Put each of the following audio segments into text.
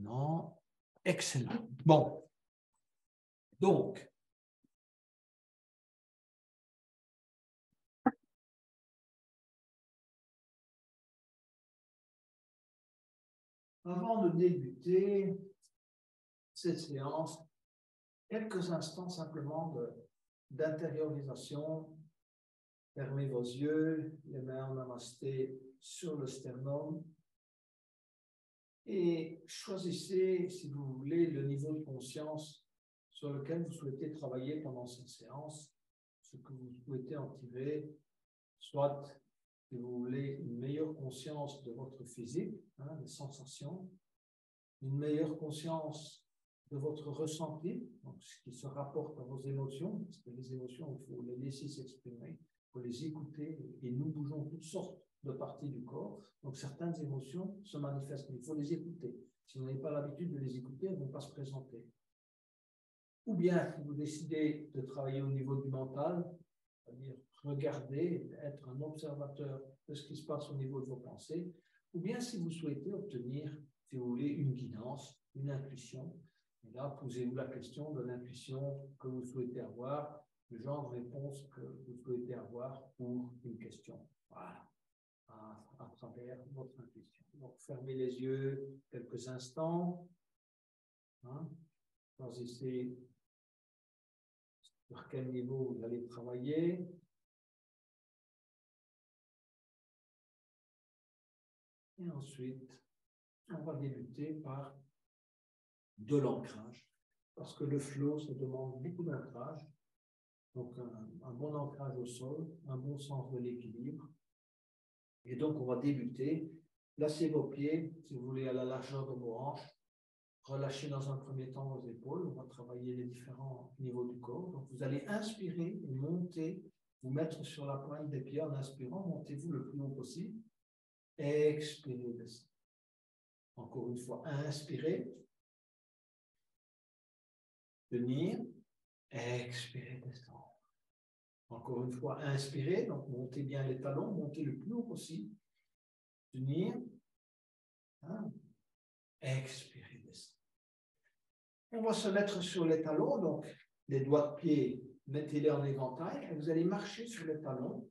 maintenant. Excellent. Bon. Donc, avant de débuter cette séance, quelques instants simplement d'intériorisation. Fermez vos yeux, les mains en namasté sur le sternum et choisissez, si vous voulez, le niveau de conscience sur lequel vous souhaitez travailler pendant cette séance, ce que vous souhaitez en tirer, soit, si vous voulez, une meilleure conscience de votre physique, des sensations, une meilleure conscience de votre ressenti, donc ce qui se rapporte à vos émotions, parce que les émotions, il faut les laisser s'exprimer, il faut les écouter, et nous bougeons toutes sortes de parties du corps, donc certaines émotions se manifestent, mais il faut les écouter. Si vous n'avez pas l'habitude de les écouter, elles ne vont pas se présenter. Ou bien, si vous décidez de travailler au niveau du mental, c'est-à-dire regarder, être un observateur de ce qui se passe au niveau de vos pensées, ou bien si vous souhaitez obtenir, si vous voulez, une guidance, une intuition. Et là, posez-vous la question de l'intuition que vous souhaitez avoir, le genre de réponse que vous souhaitez avoir pour une question. Voilà, à travers votre intuition. Donc, fermez les yeux quelques instants. Choisissez sur quel niveau vous allez travailler. Et ensuite, on va débuter par de l'ancrage, parce que le flow, ça demande beaucoup d'ancrage. Donc, un bon ancrage au sol, un bon sens de l'équilibre. Et donc, on va débuter. Placez vos pieds, si vous voulez, à la largeur de vos hanches. Relâchez dans un premier temps vos épaules. On va travailler les différents niveaux du corps. Donc, vous allez inspirer et monter, vous mettre sur la pointe des pieds en inspirant. Montez-vous le plus haut possible. Expirez, descendez. Encore une fois, inspirez. Tenir. Expirez, descendre. Encore une fois, inspirez. Donc, montez bien les talons. Montez le plus haut possible. Tenir. Expirez, descendre. On va se mettre sur les talons. Donc, les doigts de pied, mettez-les en éventail. Et vous allez marcher sur les talons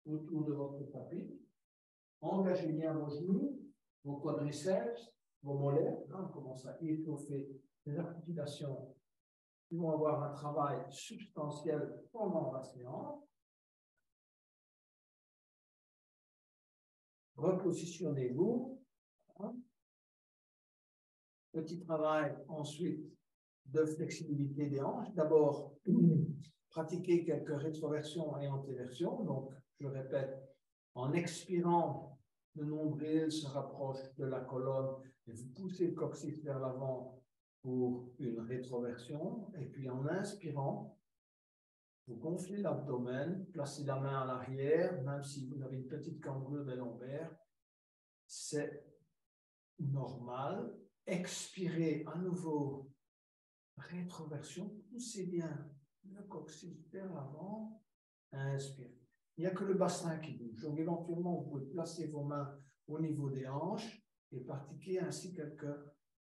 autour de votre tapis. Engagez bien vos genoux, vos quadriceps, vos mollets. On commence à échauffer les articulations qui vont avoir un travail substantiel pendant la séance. Repositionnez-vous. Petit travail ensuite de flexibilité des hanches. D'abord, pratiquez quelques rétroversions et antéversions. Donc, je répète, en expirant, le nombril se rapproche de la colonne et vous poussez le coccyx vers l'avant pour une rétroversion. Et puis, en inspirant, vous gonflez l'abdomen, placez la main à l'arrière, même si vous avez une petite cambrure des lombaires. C'est normal. Expirez à nouveau. Rétroversion, poussez bien le coccyx vers l'avant, inspirez. Il n'y a que le bassin qui bouge. Donc, éventuellement, vous pouvez placer vos mains au niveau des hanches et pratiquer ainsi quelques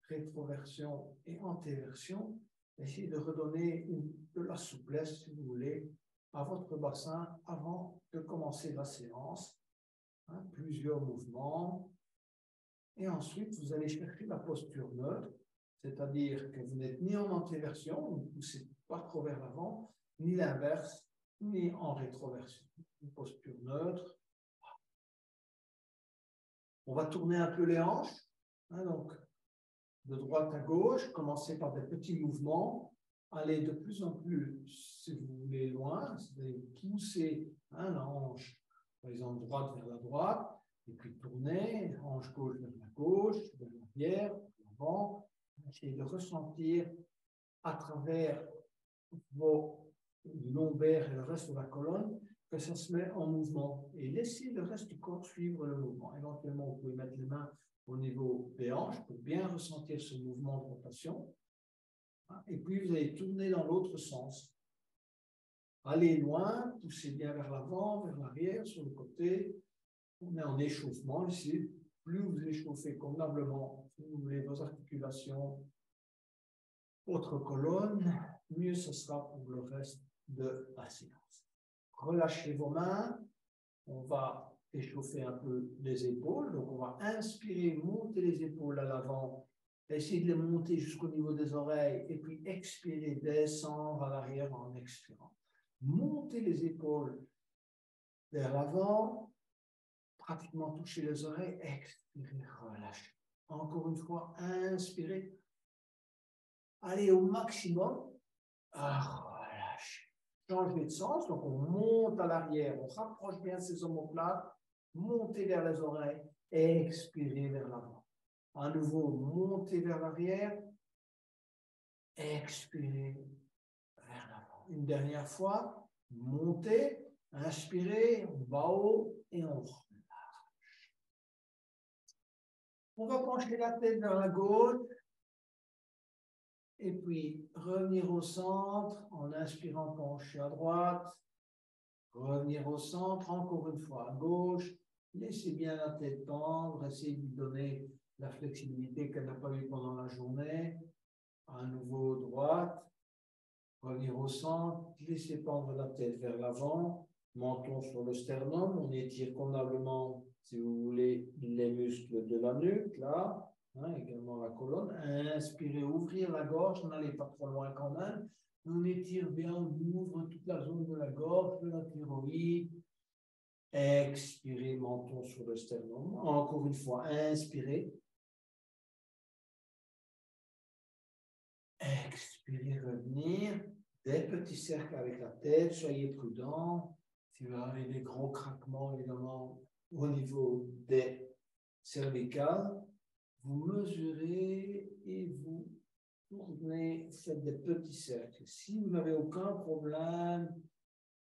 rétroversions et antéversions. Essayez de redonner de la souplesse, si vous voulez, à votre bassin avant de commencer la séance. Plusieurs mouvements. Et ensuite, vous allez chercher la posture neutre. C'est-à-dire que vous n'êtes ni en antéversion, vous ne poussez pas trop vers l'avant, ni l'inverse, ni en rétroversion. Une posture neutre. On va tourner un peu les hanches. Donc, de droite à gauche, commencez par des petits mouvements. Allez de plus en plus, si vous voulez, loin. Vous allez pousser la hanche, par exemple, droite vers la droite. Et puis tourner, hanche gauche vers la gauche, vers l'arrière, vers l'avant. Essayez de ressentir à travers vos lombaires et le reste de la colonne que ça se met en mouvement. Et laissez le reste du corps suivre le mouvement. Éventuellement, vous pouvez mettre les mains au niveau des hanches pour bien ressentir ce mouvement de rotation. Et puis, vous allez tourner dans l'autre sens. Allez loin, poussez bien vers l'avant, vers l'arrière, sur le côté. On est en échauffement ici. Plus vous échauffez convenablement, si vous voulez, articulation, autre colonne, mieux ce sera pour le reste de la séance. Relâchez vos mains, on va échauffer un peu les épaules, donc on va inspirer, monter les épaules à l'avant, essayer de les monter jusqu'au niveau des oreilles, et puis expirer, descendre à l'arrière en expirant. Montez les épaules vers l'avant, pratiquement toucher les oreilles, expirez, relâchez. Encore une fois, inspirez, allez au maximum, relâchez. Changez de sens, donc on monte à l'arrière, on rapproche bien ses omoplates, montez vers les oreilles, expirez vers l'avant. À nouveau, montez vers l'arrière, expirez vers l'avant. Une dernière fois, montez, inspirez, on va haut et on relâche. On va pencher la tête vers la gauche et puis revenir au centre en inspirant, pencher à droite, revenir au centre, encore une fois à gauche, laissez bien la tête tendre, essayez de lui donner la flexibilité qu'elle n'a pas eu pendant la journée, à nouveau droite, revenir au centre, laissez pendre la tête vers l'avant, menton sur le sternum, on étire convenablement, si vous voulez, les muscles de la nuque, là, également la colonne. Inspirez, ouvrir la gorge, n'allez pas trop loin quand même. On étire bien, on ouvre toute la zone de la gorge, de la thyroïde. Expirez, menton sur le sternum. Encore une fois, inspirez. Expirez, revenir. Des petits cercles avec la tête, soyez prudents. Si vous avez des gros craquements, évidemment, au niveau des cervicales, vous mesurez et vous tournez, faites des petits cercles. Si vous n'avez aucun problème,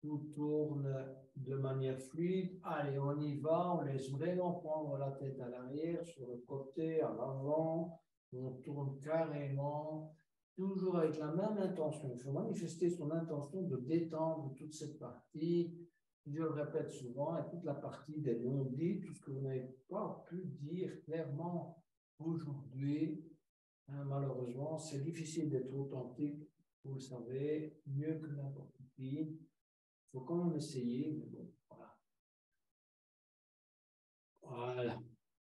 tout tourne de manière fluide. Allez, on y va, on laisse vraiment prendre la tête à l'arrière, sur le côté, à l'avant. On tourne carrément. Toujours avec la même intention. Il faut manifester son intention de détendre toute cette partie. Je le répète souvent, et toute la partie des non-dits, tout ce que vous n'avez pas pu dire clairement aujourd'hui. Malheureusement, c'est difficile d'être authentique, vous le savez, mieux que n'importe qui. Il faut quand même essayer, mais bon, voilà. Voilà.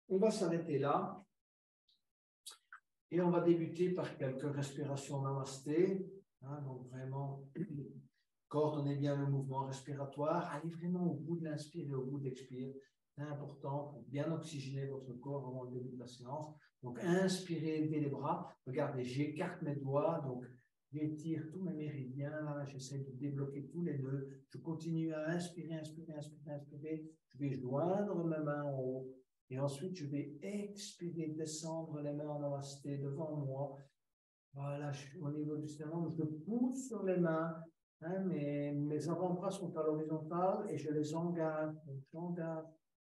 On va s'arrêter là. Et on va débuter par quelques respirations namasté. Donc vraiment, coordonnez bien le mouvement respiratoire. Allez vraiment au bout de l'inspire et au bout de l'expire. C'est important pour bien oxygéner votre corps avant le début de la séance. Donc inspirez, levez les bras. Regardez, j'écarte mes doigts. Donc j'étire tous mes méridiens. J'essaie de débloquer tous les nœuds. Je continue à inspirer, inspirer, inspirer, inspirer. Je vais joindre mes mains en haut. Et ensuite, je vais expirer, descendre les mains en namasté devant moi. Voilà, au niveau du sternum, je pousse sur les mains. Mes avant-bras sont à l'horizontale et je les engage. Donc, j'engage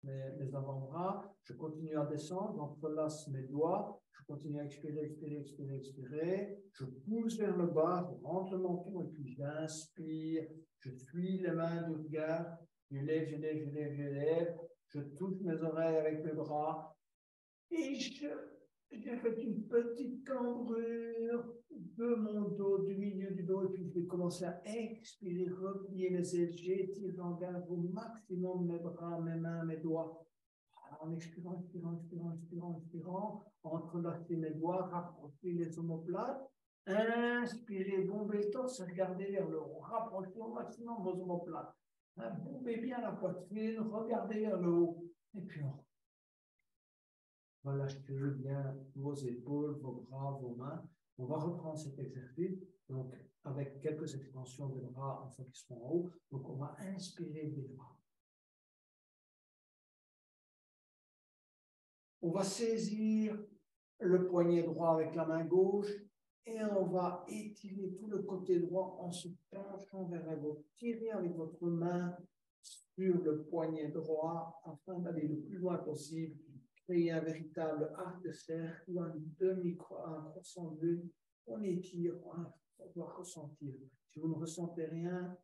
mes avant-bras. Je continue à descendre, donc relâche mes doigts. Je continue à expirer, expirer, expirer, expirer. Je pousse vers le bas, je rentre le menton et puis j'inspire. Je suis les mains du regard. Je lève, je lève, je lève, je lève. Je touche mes oreilles avec mes bras et j'ai fait une petite cambrure de mon dos, du milieu du dos, et puis je vais commencer à expirer, replier mes ailes, j'étire, j'engage au maximum mes bras, mes mains, mes doigts. En expirant, expirant, expirant, expirant, expirant, entrelacer mes doigts, rapprocher les omoplates. Inspirez, bombez le torse, regardez vers le haut, rapprochez au maximum vos omoplates. Bombez bien la poitrine, regardez vers le haut. Et puis on relâchez bien vos épaules, vos bras, vos mains. On va reprendre cet exercice, donc avec quelques extensions des bras une fois qu'ils sont en haut. Donc on va inspirer des bras. On va saisir le poignet droit avec la main gauche et on va étirer tout le côté droit en se penchant vers la gauche. Tirez avec votre main sur le poignet droit afin d'aller le plus loin possible. Créer un véritable arc de cercle ou un croissant de lune. On étire, on doit ressentir. Si vous ne ressentez rien,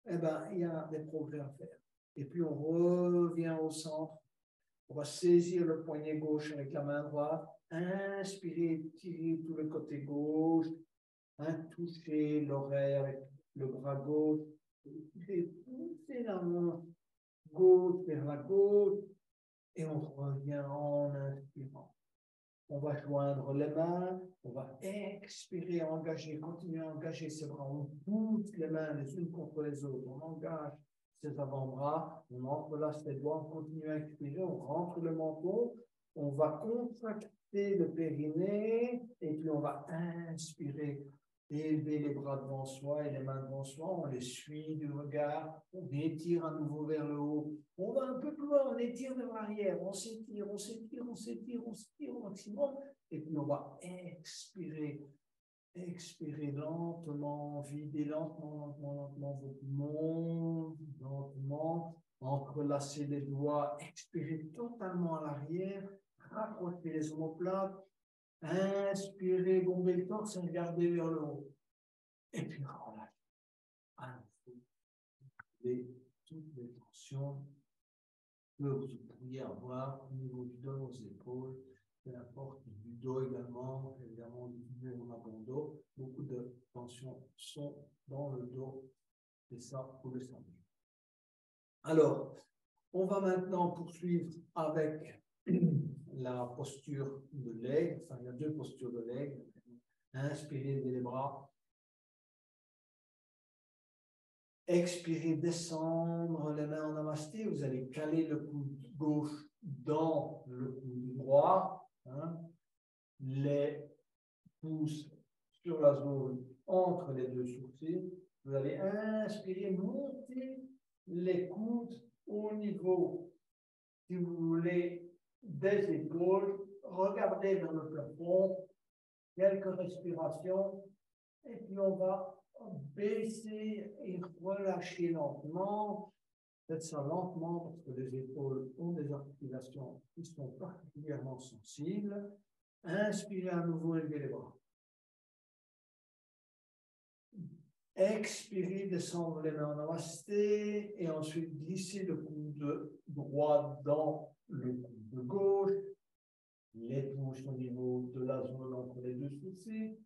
eh ben, il y a des progrès à faire. Et puis on revient au centre. On va saisir le poignet gauche avec la main droite Inspirez, tirez tout le côté gauche. Touchez l'oreille avec le bras gauche. Poussez la main gauche vers la gauche. Et on revient en inspirant. On va joindre les mains, on va expirer, engager, continuer à engager ses bras. On pousse les mains les unes contre les autres. On engage ses avant-bras, on entrelace les doigts, on continue à expirer, on rentre le menton, on va contracter le périnée et puis on va inspirer. Élever les bras devant soi et les mains devant soi, on les suit du regard, on étire à nouveau vers le haut, on va un peu plus loin, on étire vers l'arrière, on s'étire, on s'étire, on s'étire, on s'étire au maximum, et puis on va expirer, expirer lentement, vider lentement, lentement, lentement vos poumons, lentement, entrelacer les doigts, expirer totalement à l'arrière, rapprocher les omoplates. Inspirez, bombez le torse et regardez vers le haut. Et puis relâchez. Toutes les tensions que vous pourriez avoir au niveau du dos, aux épaules, de la porte du dos également, évidemment du avant-dos. Beaucoup de tensions sont dans le dos. Et ça, vous le savez. Alors, on va maintenant poursuivre avec la posture de l'aigle. Enfin, il y a deux postures de l'aigle. Inspirez, levez les bras. Expirez, descendre les mains en namasté. Vous allez caler le coude gauche dans le coude droit. Les pouces sur la zone entre les deux sourcils. Vous allez inspirer, monter les coudes au niveau, si vous voulez, des épaules. Regardez vers le plafond. Quelques respirations. Et puis on va baisser et relâcher lentement. Faites ça lentement parce que les épaules ont des articulations qui sont particulièrement sensibles. Inspirez à nouveau, élevez les bras. Expirez, descendre les mains en namasté et ensuite glissez le coude droit dans le coude gauche. Les pouces au niveau de la zone entre les deux sourcils.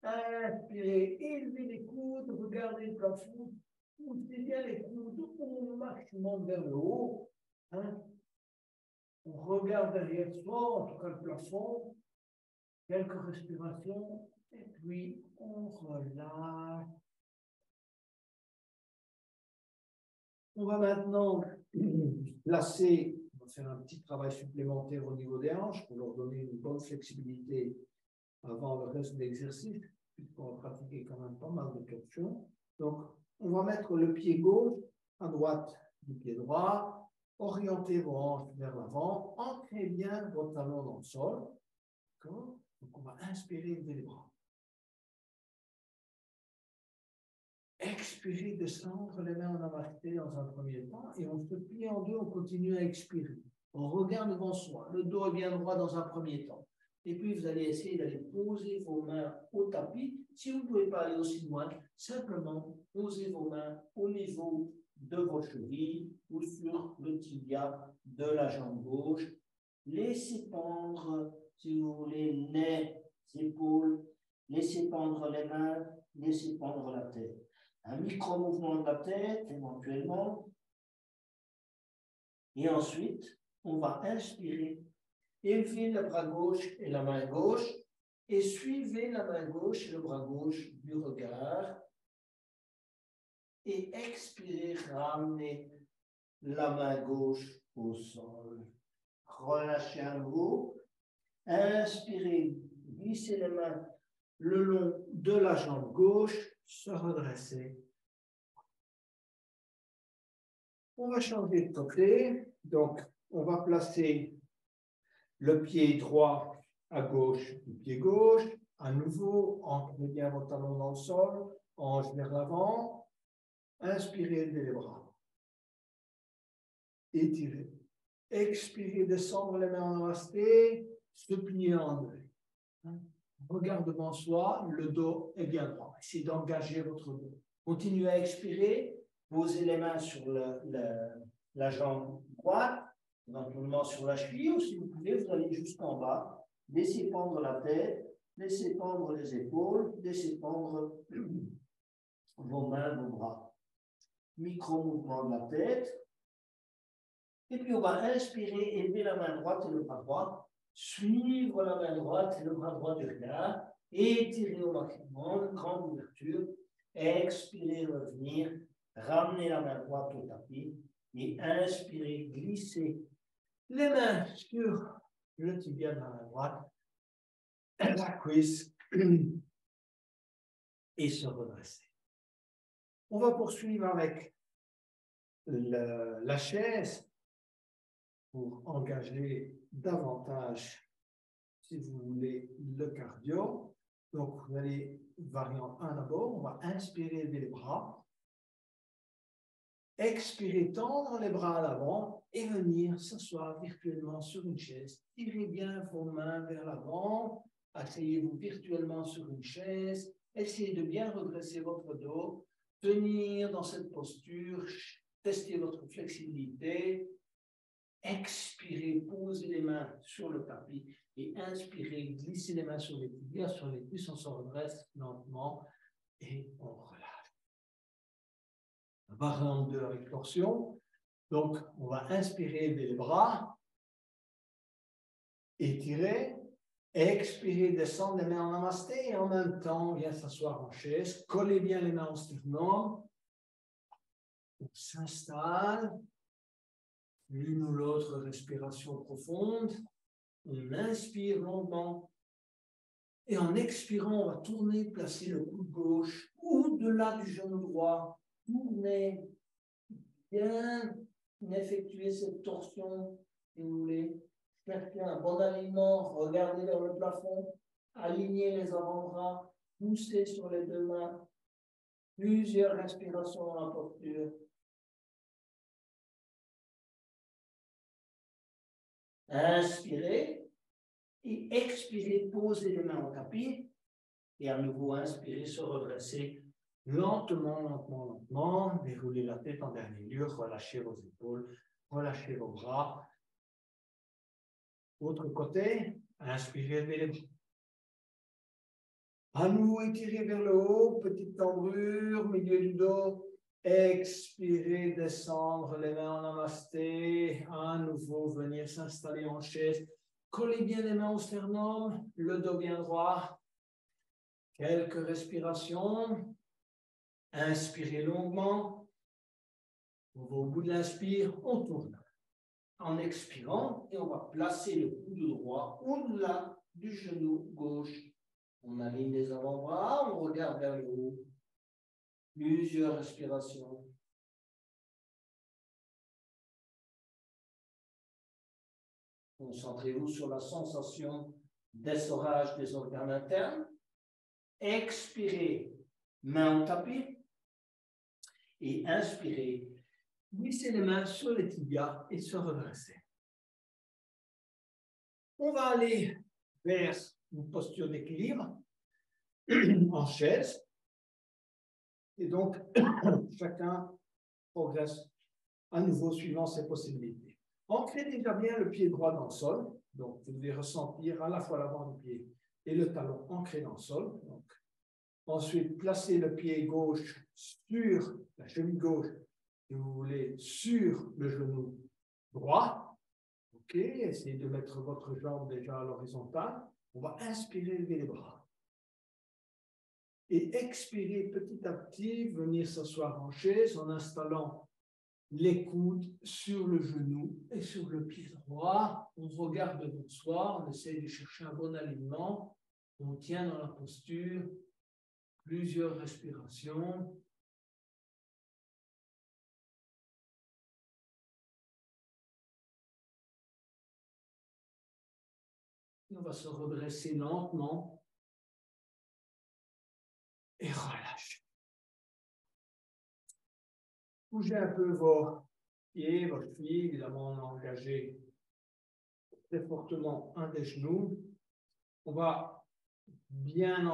Inspirez, élevez les coudes, regardez le plafond, poussez bien les coudes au maximum vers le haut. On regarde derrière soi, en tout cas le plafond, quelques respirations, et puis on relâche. On va maintenant placer, on va faire un petit travail supplémentaire au niveau des hanches pour leur donner une bonne flexibilité avant le reste de l'exercice, puisqu'on va pratiquer quand même pas mal de torsions. Donc, on va mettre le pied gauche à droite du pied droit, orienter vos hanches vers l'avant, ancrez bien vos talons dans le sol. Donc, on va inspirer, lever les bras. Expirer, descendre les mains en namasté dans un premier temps, et on se plie en deux, on continue à expirer. On regarde devant soi, le dos est bien droit dans un premier temps. Et puis, vous allez essayer d'aller poser vos mains au tapis. Si vous ne pouvez pas aller aussi loin, simplement posez vos mains au niveau de vos chevilles ou sur le tibia de la jambe gauche. Laissez pendre, si vous voulez, les épaules. Laissez pendre les mains. Laissez pendre la tête. Un micro-mouvement de la tête, éventuellement. Et ensuite, on va inspirer. Élevez le bras gauche et la main gauche et suivez la main gauche et le bras gauche du regard. Et expirez, ramenez la main gauche au sol. Relâchez à nouveau. Inspirez, glissez les mains le long de la jambe gauche, se redresser. On va changer de côté. Donc, on va placer le pied droit à gauche du pied gauche. À nouveau, ancrez bien vos talons dans le sol, hanche vers l'avant. Inspirez, levez les bras. Étirez. Expirez, descendre les mains en namasté, se plier en deux. Regard devant soi, le dos est bien droit. Essayez d'engager votre dos. Continuez à expirer, posez les mains sur la jambe droite, éventuellement sur la cheville, ou si vous pouvez, vous allez jusqu'en bas. Laissez pendre la tête, laissez pendre les épaules, laissez pendre vos mains, vos bras. Micro-mouvement de la tête. Et puis on va inspirer, élever la main droite et le bras droit, suivre la main droite et le bras droit du regard, étirer au maximum, grande ouverture, expirer, revenir, ramener la main droite au tapis et inspirer, glisser les mains sur le tibia de la main droite, la cuisse et se redresser. On va poursuivre avec la chaise pour engager davantage, si vous voulez, le cardio. Donc, vous allez variant 1 d'abord, on va inspirer, lever les bras, expirer, tendre les bras à l'avant et venir s'asseoir virtuellement sur une chaise. Tirez bien vos mains vers l'avant, asseyez-vous virtuellement sur une chaise, essayez de bien redresser votre dos, tenir dans cette posture, testez votre flexibilité. Expirez, posez les mains sur le tapis et inspirez, glissez les mains sur les tibias, sur les cuisses, on se redresse lentement et on relâche. Variante 2 avec torsion. Donc, on va inspirer, lever les bras, étirer, expirer, descendre les mains en namasté et en même temps, on vient s'asseoir en chaise, collez bien les mains au sternum, on s'installe. L'une ou l'autre respiration profonde, on inspire longuement et en expirant, on va tourner, placer le coude gauche au-delà du genou droit, tourner, bien effectuer cette torsion si vous voulez, chercher un bon alignement, regardez vers le plafond, aligner les avant-bras, pousser sur les deux mains, plusieurs respirations dans la posture. Inspirez et expirez, posez les mains au tapis et à nouveau inspirez, se redresser lentement, lentement, lentement, déroulez la tête en dernier lieu, relâchez vos épaules, relâchez vos bras. Autre côté, inspirez, levez les bras. À nouveau étirez vers le haut, petite cambrure, milieu du dos. Expirez, descendre les mains en namasté. À nouveau, venir s'installer en chaise. Collez bien les mains au sternum, le dos bien droit. Quelques respirations. Inspirez longuement. On va au bout de l'inspire, on tourne. En expirant, et on va placer le coude droit au-delà du genou gauche. On aligne les avant-bras, on regarde vers le haut. Plusieurs respirations. Concentrez-vous sur la sensation d'essorage des organes internes. Expirez, main au tapis. Et inspirez, glissez les mains sur les tibias et se redresser. On va aller vers une posture d'équilibre en chaise. Et donc, chacun progresse à nouveau suivant ses possibilités. Ancrez déjà bien le pied droit dans le sol. Donc, vous devez ressentir à la fois l'avant du pied et le talon ancré dans le sol. Donc, ensuite, placez le pied gauche sur la cheville gauche, si vous voulez, sur le genou droit. OK, essayez de mettre votre jambe déjà à l'horizontale. On va inspirer, lever les bras. Et expirer petit à petit, venir s'asseoir en chaise en installant les coudes sur le genou et sur le pied droit. On regarde devant soi, on essaie de chercher un bon alignement. On tient dans la posture, plusieurs respirations. Et on va se redresser lentement et relâcher. Bougez un peu vos pieds, vos chevilles. Évidemment, on a engagé très fortement un des genoux. On va bien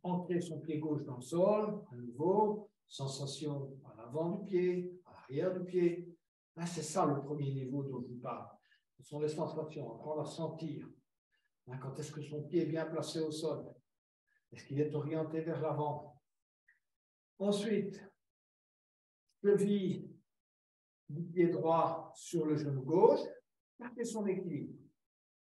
ancrer son pied gauche dans le sol, à nouveau, sensation à l'avant du pied, à l'arrière du pied. Là, c'est ça le premier niveau dont je vous parle. Ce sont les sensations, apprendre à sentir Hein, quand est-ce que son pied est bien placé au sol? Est-ce qu'il est orienté vers l'avant? Ensuite, cheville du pied droit sur le genou gauche, gardez son équilibre.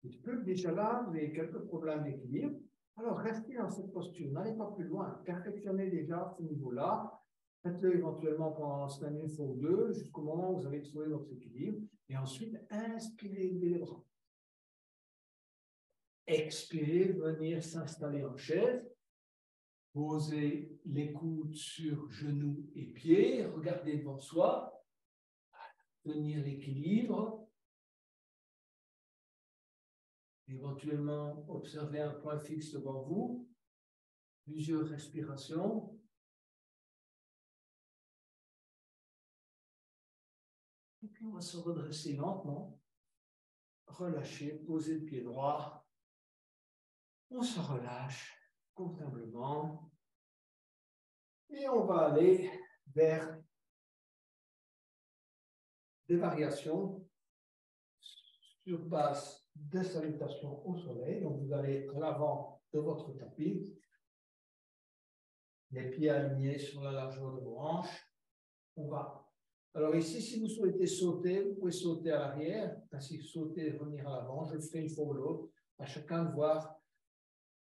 Il peut que déjà là, vous avez quelques problèmes d'équilibre. Alors, restez dans cette posture, n'allez pas plus loin. Perfectionnez déjà ce niveau-là. Faites-le éventuellement pendant une semaine, une fois ou deux, jusqu'au moment où vous avez trouvé votre équilibre. Et ensuite, inspirez, levez les bras. Expirez, venir s'installer en chaise. Posez les coudes sur genoux et pieds. Regardez devant soi. Tenir l'équilibre. Éventuellement, observez un point fixe devant vous. Plusieurs respirations. Et puis, on va se redresser lentement. Relâcher, poser le pied droit. On se relâche convenablement. Et on va aller vers des variations sur base de salutations au soleil. Donc, vous allez à l'avant de votre tapis. Les pieds alignés sur la largeur de vos hanches. On va. Alors ici, si vous souhaitez sauter, vous pouvez sauter à l'arrière. Ainsi, sauter et revenir à l'avant. Je le ferai une fois ou l'autre. À chacun de voir.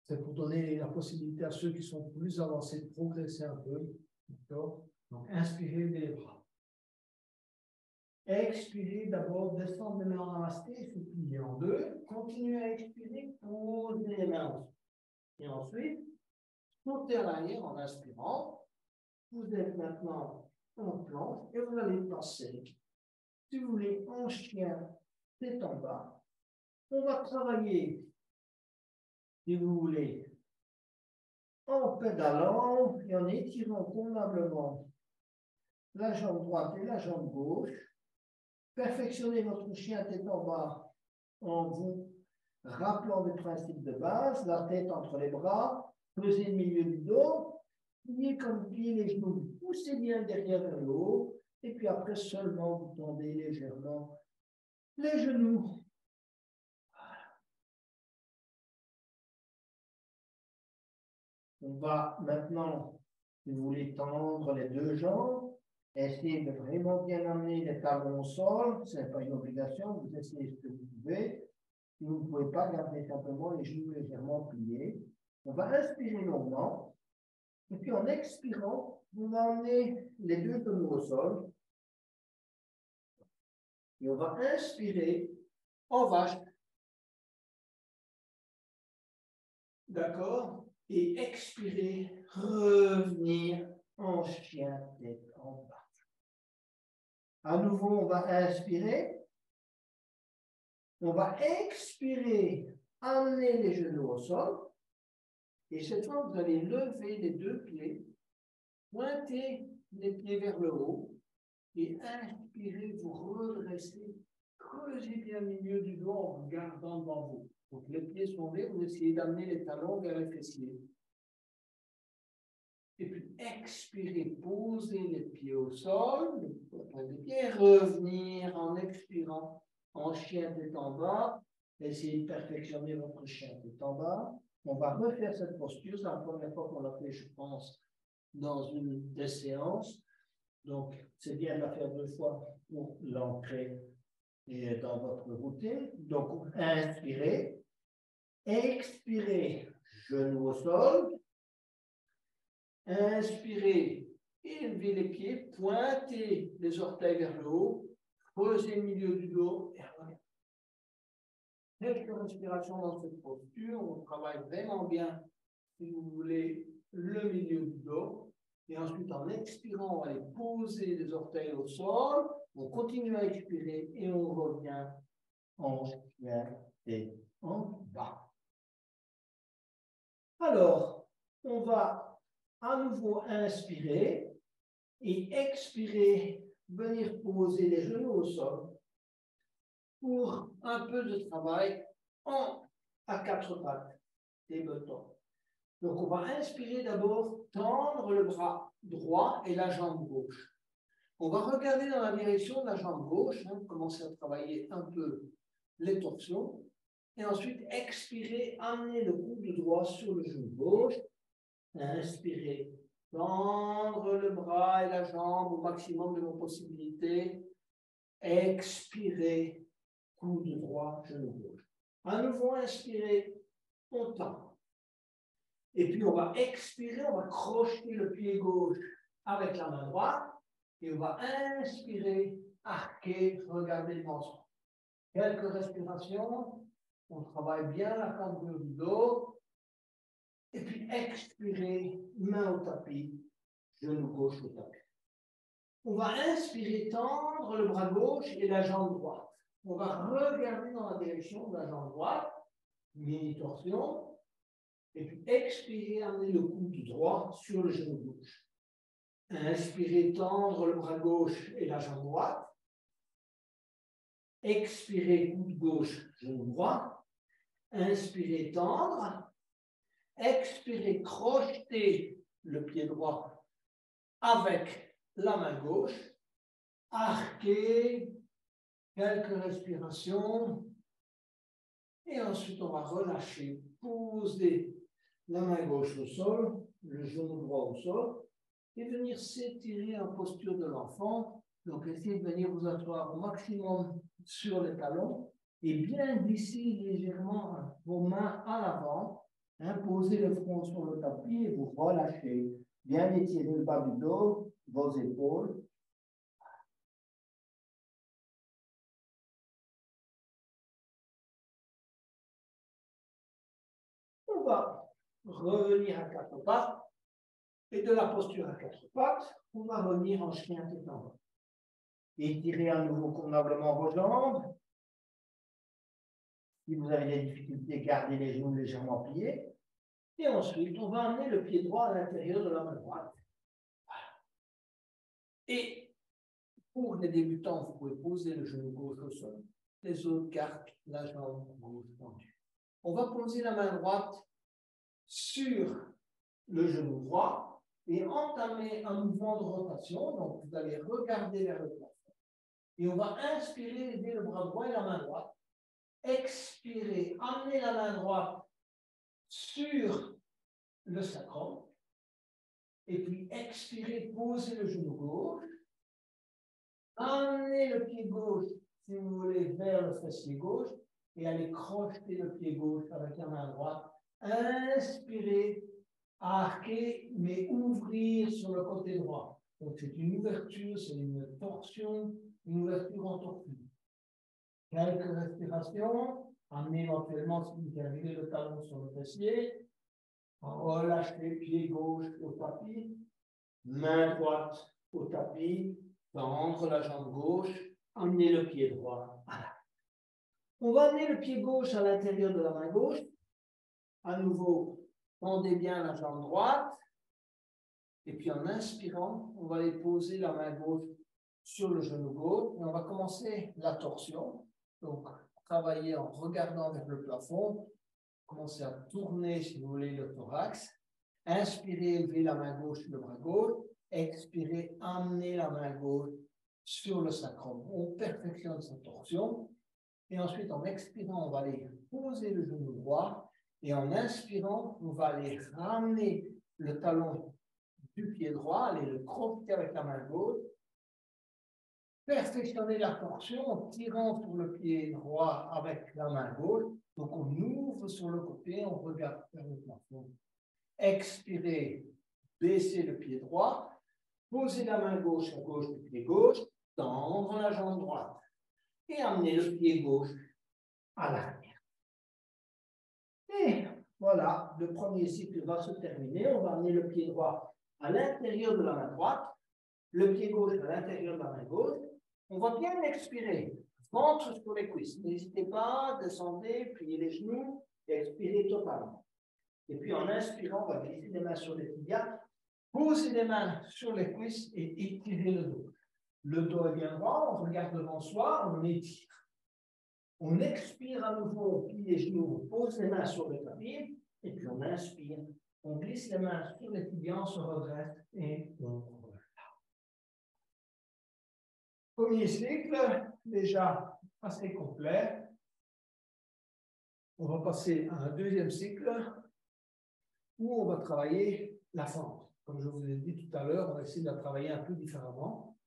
C'est pour donner la possibilité à ceux qui sont plus avancés de progresser un peu. D'accord? Donc, inspirez les bras. Expirez d'abord, descendre les mains en namasté, se plier en deux. Continuez à expirer, posez les mains ensemble. Et ensuite, sautez à l'arrière en inspirant. Vous êtes maintenant en planche et vous allez passer, si vous voulez, en chien, tête en bas. On va travailler, si vous voulez, en pédalant et en étirant convenablement la jambe droite et la jambe gauche. Perfectionnez votre chien tête en bas en vous rappelant des principes de base, la tête entre les bras, pesez le milieu du dos, pliez comme pliez les genoux, poussez bien derrière vers le haut, et puis après seulement vous tendez légèrement les genoux. On va maintenant, si vous voulez, tendre les deux jambes. Essayez de vraiment bien amener les talons au sol. Ce n'est pas une obligation. Vous essayez ce que vous pouvez. Si vous ne pouvez pas, gardez simplement les genoux légèrement pliés. On va inspirer longuement. Et puis en expirant, on va emmener les deux genoux au sol. Et on va inspirer en vache. D'accord? Et expirer, revenir en chien tête en bas. À nouveau, on va inspirer. On va expirer, amener les genoux au sol. Et cette fois, vous allez lever les deux pieds, pointer les pieds vers le haut et inspirer, vous redresser, creusez bien le milieu du dos en regardant devant vous. Donc les pieds sont levés, vous essayez d'amener les talons vers les fessiers. Et puis expirez, posez les pieds au sol, les pieds, revenir en expirant en chien tête en bas. Essayez de perfectionner votre chien tête en bas. On va refaire cette posture, c'est la première fois qu'on l'a fait, je pense, dans une des séances. Donc, c'est bien de la faire deux fois pour l'ancrer dans votre routine. Donc, inspirez, expirez, genou au sol. Inspirez, élevez les pieds, pointez les orteils vers le haut, posez le milieu du dos et revenez. Quelques respirations dans cette posture, on travaille vraiment bien, si vous voulez, le milieu du dos. Et ensuite, en expirant, on va aller poser les orteils au sol, on continue à expirer et on revient en chien et en bas. Alors, on va à nouveau inspirer et expirer, venir poser les genoux au sol pour un peu de travail à quatre pattes des bottons. Donc, on va inspirer d'abord, tendre le bras droit et la jambe gauche. On va regarder dans la direction de la jambe gauche, commencer à travailler un peu les torsions. Et ensuite, expirez, amenez le coude droit sur le genou gauche. Inspirez, tendre le bras et la jambe au maximum de vos possibilités. Expirez, coude droit, genou gauche. À nouveau, inspirez, on tend. Et puis, on va expirer, on va crocheter le pied gauche avec la main droite. Et on va inspirer, arquer, regarder le menton. Quelques respirations. On travaille bien la cambrure du dos. Et puis, expirez, main au tapis, genou gauche au tapis. On va inspirer, tendre le bras gauche et la jambe droite. On va regarder dans la direction de la jambe droite, mini-torsion. Et puis, expirez, amener le coude droit sur le genou gauche. Inspirez, tendre le bras gauche et la jambe droite. Expirez, coude gauche, genou droit. Inspirez, tendre. Expirez, crocheter le pied droit avec la main gauche. Arquez, quelques respirations. Et ensuite, on va relâcher, poser la main gauche au sol, le genou droit au sol, et venir s'étirer en posture de l'enfant. Donc, essayez de venir vous asseoir au maximum sur les talons et bien glisser légèrement vos mains à l'avant. Posez le front sur le tapis et vous relâchez. Bien étirer le bas du dos, vos épaules. On va revenir à quatre pattes. Et de la posture à quatre pattes, on va revenir en chien tête en bas. Étirez à nouveau convenablement vos jambes. Si vous avez des difficultés, gardez les genoux légèrement pliés. Et ensuite, on va amener le pied droit à l'intérieur de la main droite. Et pour les débutants, vous pouvez poser le genou gauche au sol. Les autres gardent la jambe gauche tendue. On va poser la main droite sur le genou droit et entamer un mouvement de rotation. Donc, vous allez regarder vers le plafond. Et on va inspirer, lever le bras droit et la main droite. Expirez, amenez la main droite sur le sacrum. Et puis, expirez, posez le genou gauche. Amenez le pied gauche, si vous voulez, vers le fessier gauche. Et allez crocheter le pied gauche avec la main droite. Inspirez, arquer, mais ouvrir sur le côté droit. Donc, c'est une ouverture, c'est une torsion, une ouverture en torsion. Quelques respirations. Amenez éventuellement, si vous arrivez le talon sur le fessier. Relâchez pied gauche au tapis. Main droite au tapis. Tendre la jambe gauche. Amenez le pied droit. Voilà. On va amener le pied gauche à l'intérieur de la main gauche. À nouveau, tendez bien la jambe droite. Et puis en inspirant, on va aller poser la main gauche sur le genou gauche. Et on va commencer la torsion. Donc, travailler en regardant vers le plafond. Commencez à tourner, si vous voulez, le thorax. Inspirez, levez la main gauche, le bras gauche. Expirez, amenez la main gauche sur le sacrum. On perfectionne cette torsion. Et ensuite, en expirant, on va aller poser le genou droit. Et en inspirant, on va aller ramener le talon du pied droit, aller le crocheter avec la main gauche. Perfectionner la torsion en tirant sur le pied droit avec la main gauche. Donc, on ouvre sur le côté, on regarde vers le plafond. Expirez, baissez le pied droit. Posez la main gauche à gauche du pied gauche. Tendre la jambe droite. Et amenez le pied gauche à l'arrière. Et voilà, le premier cycle va se terminer. On va amener le pied droit à l'intérieur de la main droite. Le pied gauche à l'intérieur de la main gauche. On va bien expirer, ventre sur les cuisses. N'hésitez pas, descendez, pliez les genoux et expirez totalement. Et puis en inspirant, on va glisser les mains sur les tibias, poser les mains sur les cuisses et étirer le dos. Le dos est bien droit, on regarde devant soi, on étire. On expire à nouveau, on plie les genoux, on pose les mains sur le tapis, et puis on inspire, on glisse les mains sur les tibias, on se redresse et on relâche. Premier cycle, déjà assez complet. on va passer à un deuxième cycle où on va travailler la fente. Comme je vous ai dit tout à l'heure, on va essayer de la travailler un peu différemment.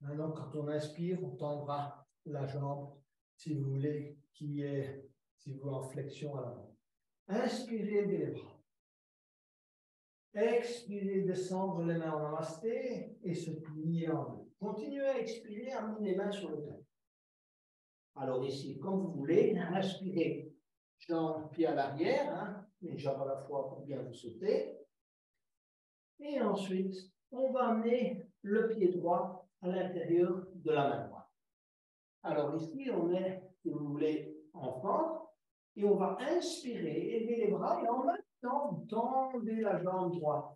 Maintenant, quand on inspire, on tendra la jambe, si vous voulez, qui est, si vous voulez, en flexion à l'avant. Inspirez les bras. Expirez, descendre les mains en namasté et se plier en deux. Continuez à expirer, amenez les mains sur le tapis. Alors ici, comme vous voulez, inspirez, jambe, pied à l'arrière, une jambe à la fois pour bien vous sauter. Et ensuite, on va amener le pied droit à l'intérieur de la main droite. Alors ici, on est, si vous voulez, en fente, et on va inspirer, élever les bras, et en même temps, vous tendez la jambe droite.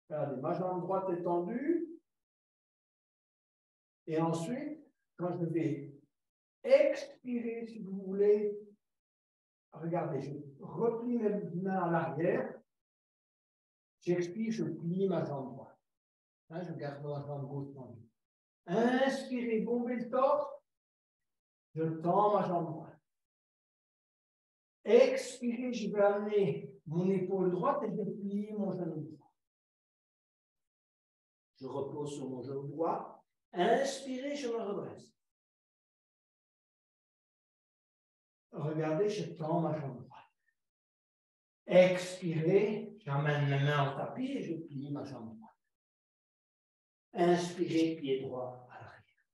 Regardez, ma jambe droite est tendue, et ensuite, quand je vais expirer, si vous voulez, regardez, je replie mes mains à l'arrière, j'expire, je plie ma jambe droite. Je garde ma jambe gauche tendue. Inspirez, bombez le torse, je tends ma jambe droite. Expirez, je vais amener mon épaule droite et je vais plier mon genou droit. Je repose sur mon genou droit. Inspirez, je me redresse. Regardez, je tends ma jambe droite. Expirez, j'amène mes mains au tapis et je plie ma jambe droite. Inspirez, pied droit à l'arrière.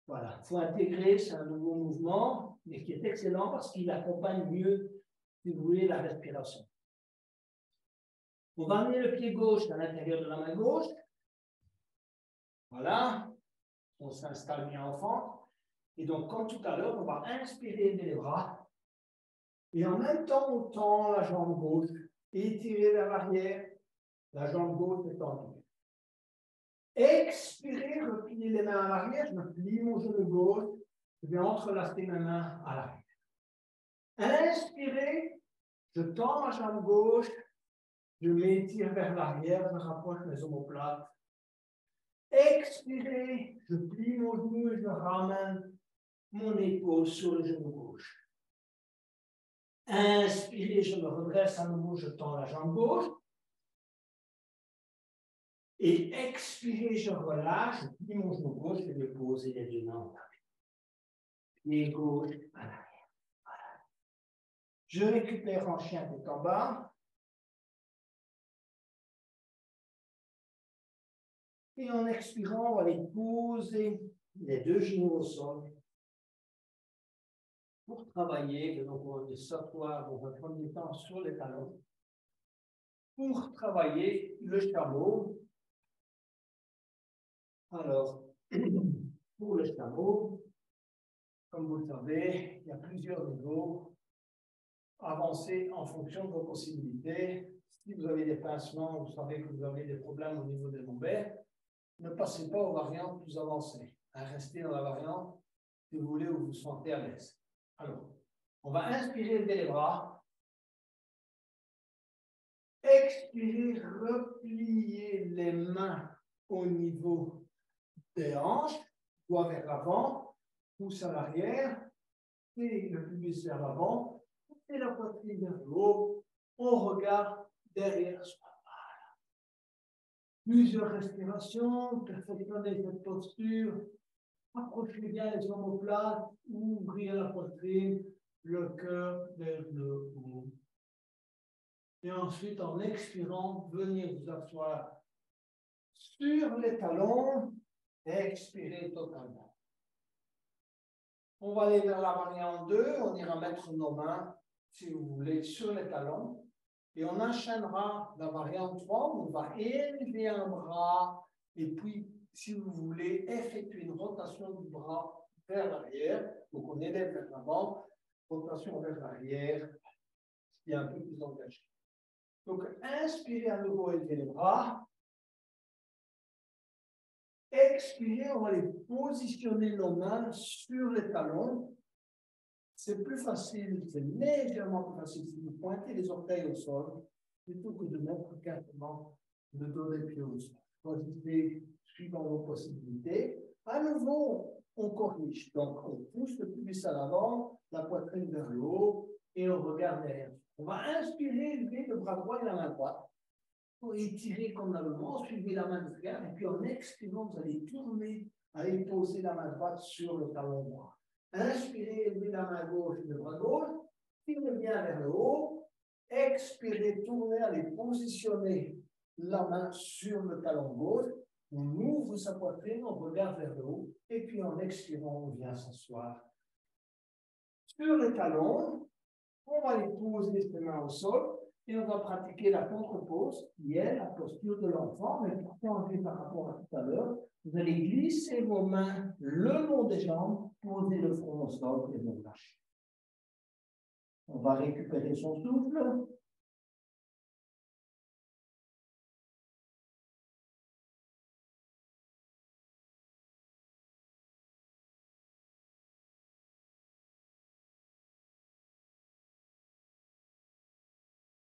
Voilà, il faut intégrer, c'est un nouveau mouvement, mais qui est excellent parce qu'il accompagne mieux, si vous voulez, la respiration. On va amener le pied gauche à l'intérieur de la main gauche. Voilà, on s'installe bien en fente. Et donc, comme tout à l'heure, on va inspirer les bras. Et en même temps, on tend la jambe gauche, étirer vers l'arrière. La jambe gauche est tendue. Expirez, repliez les mains à l'arrière. Je me plie mon genou gauche. Je vais entrelacer mes mains à l'arrière. Inspirez, je tends ma jambe gauche. Je m'étire vers l'arrière, je rapproche mes omoplates. Expirez, je plie mon genou et je ramène mon épaule sur le genou gauche. Inspirez, je me redresse à nouveau, je tends la jambe gauche. Et expirez, je relâche, je plie mon genou gauche et je pose les deux mains en tapis. Pied gauche à l'arrière. Voilà. Je récupère en chien tête en bas. Et en expirant, on va aller poser les deux genoux au sol pour travailler. Donc, on va s'asseoir dans un premier temps sur les talons pour travailler le chameau. Alors, pour le chameau, comme vous le savez, il y a plusieurs niveaux. Avancez en fonction de vos possibilités. Si vous avez des pincements, vous savez que vous avez des problèmes au niveau des lombaires, ne passez pas aux variantes plus avancées. Restez dans la variante, si vous voulez, où vous vous sentez à l'aise. Alors, on va inspirer, lever les bras. Expirez, repliez les mains au niveau des hanches, doigt vers l'avant, pouce à l'arrière, et le pubis vers l'avant, et la poitrine vers le haut. On regarde derrière soi. Plusieurs respirations, perfectionnez cette posture. Approchez bien les omoplates, ouvrez la poitrine, le cœur vers le haut. Et ensuite, en expirant, venez vous asseoir sur les talons et expirez totalement. On va aller vers la variante 2, on ira mettre nos mains, si vous voulez, sur les talons. Et on enchaînera la variante 3, où on va élever un bras et puis, si vous voulez, effectuer une rotation du bras vers l'arrière. Donc, on élève vers l'avant, rotation vers l'arrière, ce qui est un peu plus engagé. Donc, inspirez à nouveau, élevez les bras. Expirez, on va les positionner nos mains sur les talons. C'est plus facile, c'est légèrement plus facile si vous pointez les orteils au sol plutôt que de mettre carrément le dos des pieds au sol. Choisissez suivant vos possibilités. À nouveau, on corrige. Donc, on pousse le pubis à l'avant, la poitrine vers le haut, et on regarde derrière. On va inspirer, lever le bras droit et la main droite pour étirer convenablement, suivez la main de regard, et puis en expirant, vous allez tourner, allez poser la main droite sur le talon droit. Inspirez, élevez la main gauche et le bras gauche, tirez bien vers le haut, expirez, tournez, allez positionner la main sur le talon gauche, on ouvre sa poitrine, on regarde vers le haut, et puis en expirant, on vient s'asseoir sur le talon. On va les poser ses mains au sol et on va pratiquer la contre-pose, qui est la posture de l'enfant, mais pour changer par rapport à tout à l'heure, vous allez glisser vos mains le long des jambes, poser le front au sol et vous lâcher. On va récupérer son souffle.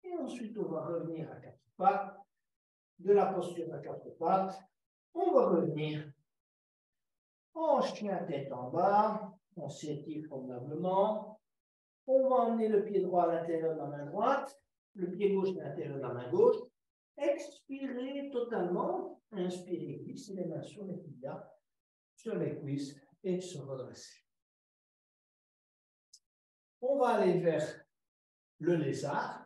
Et ensuite, on va revenir à quatre pattes. De la posture à quatre pattes, on va revenir en chien tête en bas, on s'étire convenablement. On va emmener le pied droit à l'intérieur de la main droite, le pied gauche à l'intérieur de la main gauche. Expirez totalement. Inspirez, glissez les mains sur les tibias, sur les cuisses et se redresser. On va aller vers le lézard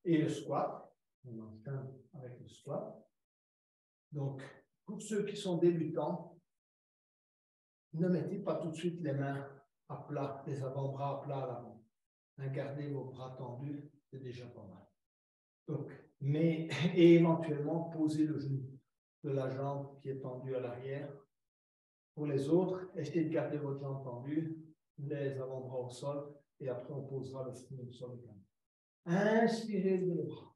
et le squat. On enchaîne avec le squat. Donc, pour ceux qui sont débutants, ne mettez pas tout de suite les mains à plat, les avant-bras à plat à l'avant. Gardez vos bras tendus, c'est déjà pas mal. Donc, et éventuellement, posez le genou de la jambe qui est tendue à l'arrière. Pour les autres, essayez de garder votre jambe tendue, les avant-bras au sol, et après on posera le front au sol. Inspirez les bras.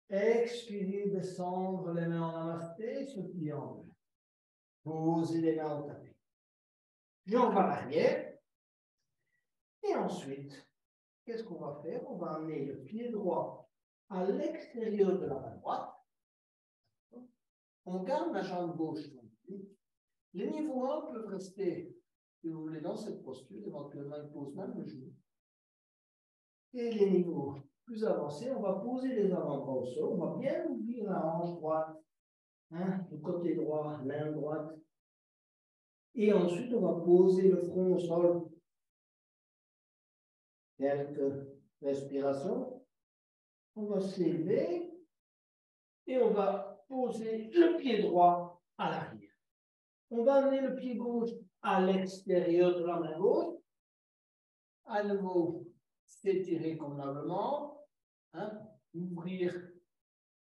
Expirez, descendre les mains en namasté, se plier en deux. Posez les mains au tapis. Jambes à l'arrière. Et ensuite, qu'est-ce qu'on va faire? On va amener le pied droit à l'extérieur de la main droite. On garde la jambe gauche. Les niveaux 1 peuvent rester, si vous voulez, dans cette posture. Éventuellement, ils posent même le genou. Et les niveaux plus avancés, on va poser les avant-bras au sol. On va bien ouvrir la hanche droite, du côté droit, main droite. Et ensuite, on va poser le front au sol. Quelques respirations. On va s'élever et on va poser le pied droit à l'arrière. On va amener le pied gauche à l'extérieur de la main gauche. À nouveau, s'étirer convenablement. Ouvrir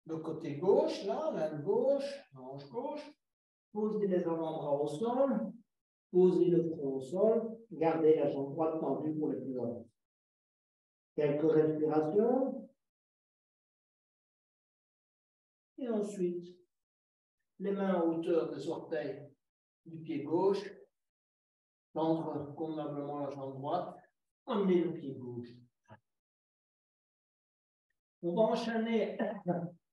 le côté gauche, là, main gauche, hanche gauche. Poser les avant-bras au sol. Poser le front au sol. Gardez la jambe droite tendue pour les plus avancés. Quelques respirations. Et ensuite, les mains à hauteur des orteils du pied gauche, tendre convenablement la jambe droite, emmener le pied gauche. On va enchaîner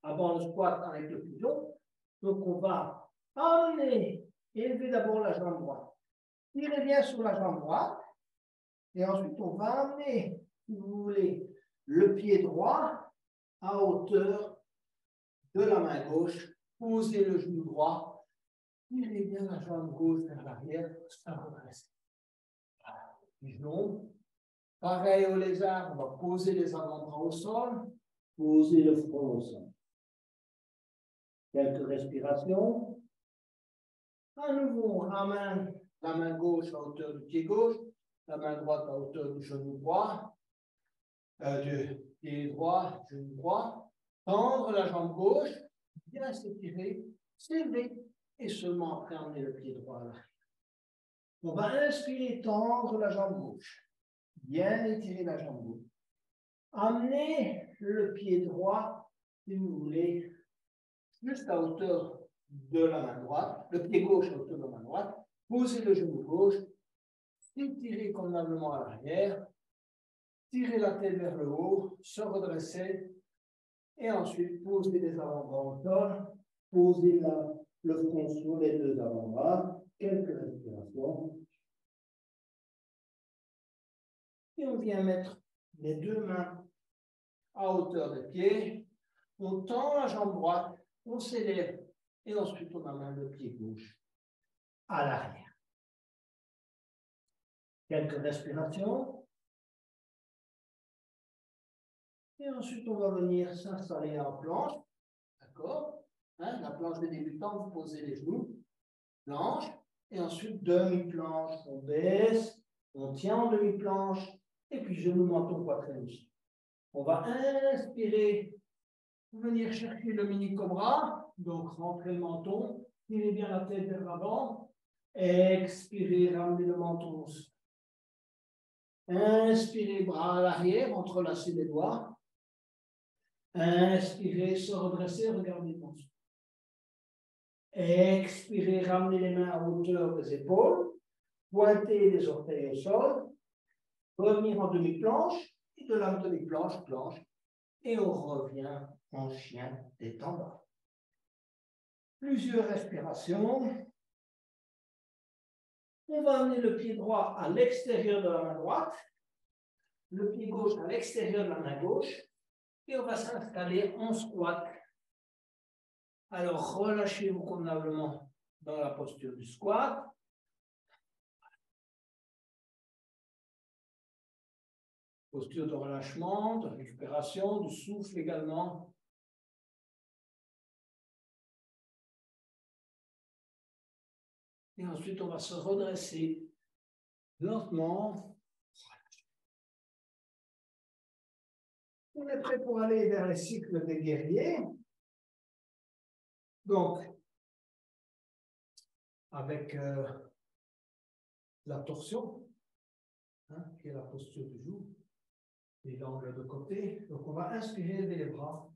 avant le squat avec le pigeon. Donc on va emmener, élever d'abord la jambe droite. Tirez bien sur la jambe droite. Et ensuite, on va amener, si vous voulez, le pied droit à hauteur de la main gauche. Posez le genou droit. Tirez bien la jambe gauche vers l'arrière, ça redresse. Pigeon. Pareil au lézard, on va poser les avant-bras au sol, poser le front au sol. Quelques respirations. À nouveau, on ramène la main gauche à hauteur du pied gauche, la main droite à hauteur du genou droit, du pied droit, genou droit. Tendre la jambe gauche, bien s'étirer, s'élever et seulement après emmener le pied droit à l'arrière. On va inspirer, tendre la jambe gauche. Bien étirer la jambe gauche. Amenez le pied droit, si vous voulez, juste à hauteur de la main droite, le pied gauche à hauteur de la main droite. Posez le genou gauche, étirez convenablement à l'arrière, tirez la tête vers le haut, se redresser, et ensuite posez les avant-bras au sol, posez le front sur les deux avant-bras, quelques respirations. Et on vient mettre les deux mains à hauteur des pieds. On tend la jambe droite, on s'élève et ensuite on amène le pied gauche à l'arrière. Quelques respirations. Et ensuite, on va venir s'installer en planche. D'accord? Hein, la planche des débutants, vous posez les genoux. Planche. Et ensuite, demi-planche. On baisse. On tient en demi-planche. Et puis, genou, menton, poitrine aussi. On va inspirer. Venir chercher le mini-cobra. Donc, rentrer le menton. Tirez bien la tête vers l'avant. Expirez, ramenez le menton au sol. Inspirez, bras à l'arrière, entrelacez les doigts. Inspirez, se redresser, regardez le menton. Expirez, ramenez les mains à hauteur des épaules. Pointez les orteils au sol. Revenir en demi-planche. Et de la demi-planche, planche. Et on revient en chien tête en bas. Plusieurs respirations. On va amener le pied droit à l'extérieur de la main droite. Le pied gauche à l'extérieur de la main gauche. Et on va s'installer en squat. Alors, relâchez-vous convenablement dans la posture du squat. Posture de relâchement, de récupération, de souffle également. Et ensuite, on va se redresser lentement. On est prêt pour aller vers les cycles des guerriers. Donc, avec la torsion, hein, qui est la posture du jour, et l'angle de côté. Donc, on va inspirer, lever les bras,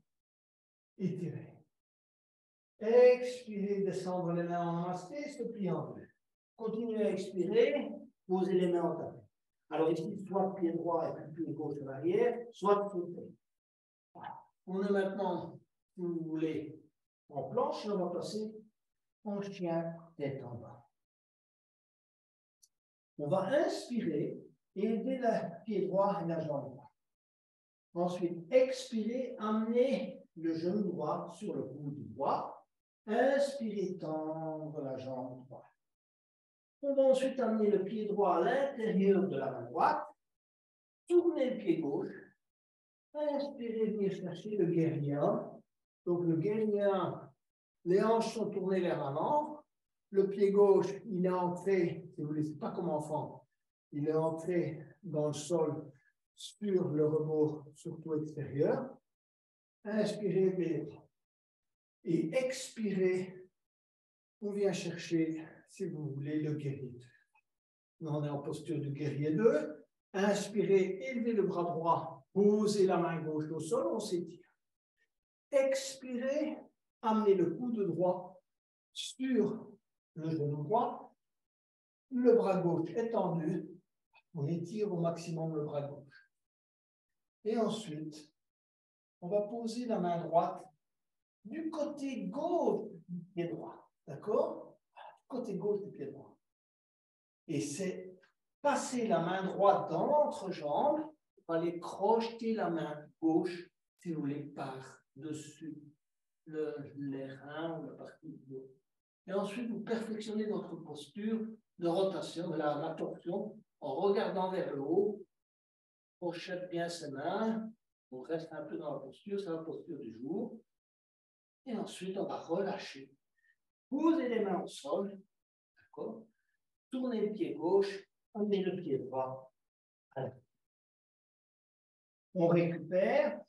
étirer. Expirez, descendre les mains en namasté, se plier en deux. Continuez à expirer, posez les mains en tapis. Alors ici, soit pied droit et puis pied gauche à l'arrière, soit sauter. Voilà. On est maintenant, si vous voulez, en planche, on va passer en chien tête en bas. On va inspirer et aider le pied droit et la jambe droite. Ensuite, expirez, amenez le genou droit sur le coude droit. Inspirez, tendre la jambe droite. On va ensuite amener le pied droit à l'intérieur de la main droite. Tournez le pied gauche. Inspirez, venir chercher le guerrier. Donc le guerrier, les hanches sont tournées vers l'avant. Le pied gauche, il est entré, si vous voulez, c'est pas comme enfant, il est entré dans le sol sur le rebord, surtout extérieur. Inspirez, les bras. Et expirez, on vient chercher, si vous voulez, le guerrier 2. On est en posture du guerrier 2. Inspirez, élevez le bras droit, posez la main gauche au sol, on s'étire. Expirez, amenez le coude droit sur le genou droit, le bras gauche étendu, on étire au maximum le bras gauche. Et ensuite, on va poser la main droite du côté gauche du pied droit. D'accord? Du côté gauche du pied droit. Et c'est passer la main droite dans l'entrejambe, on va aller crocheter la main gauche, si vous voulez, par-dessus les reins ou la partie du dos. Et ensuite, vous perfectionnez votre posture de rotation, de la torsion, en regardant vers le haut. On pochette bien ses mains, on reste un peu dans la posture, c'est la posture du jour. Et ensuite, on va relâcher. Posez les mains au sol, d'accord? Tournez le pied gauche, amenez le pied droit. Allez. On récupère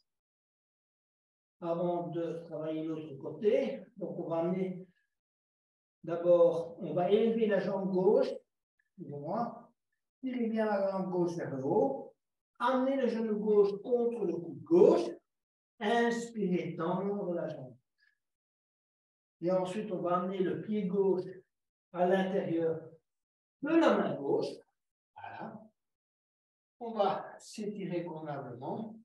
avant de travailler l'autre côté. Donc, on va amener d'abord, on va élever la jambe gauche. Excusez-moi. Tirez bien la jambe gauche vers le haut. Amenez le genou gauche contre le coude gauche. Inspirez, tendre la jambe. Et ensuite, on va amener le pied gauche à l'intérieur de la main gauche. Voilà. On va s'étirer convenablement.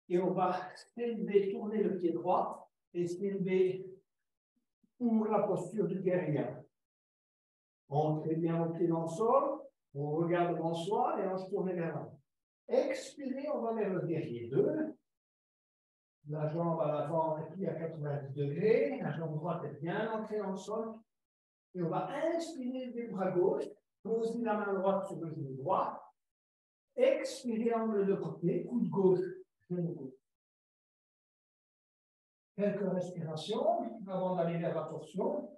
Et on va s'élever, tourner le pied droit et s'élever pour la posture du guerrier. Entrez bien au pied dans le sol, on regarde devant soi et on se tourne vers l'avant. Expirez, on va vers le guerrier 2. La jambe à l'avant est pliée à 90 degrés. La jambe droite est bien ancrée dans le sol. Et on va inspirer des bras gauche. Poser la main droite sur le genou droit. Expirer, angle de côté. Coude gauche, genou gauche. Quelques respirations avant d'aller vers la torsion.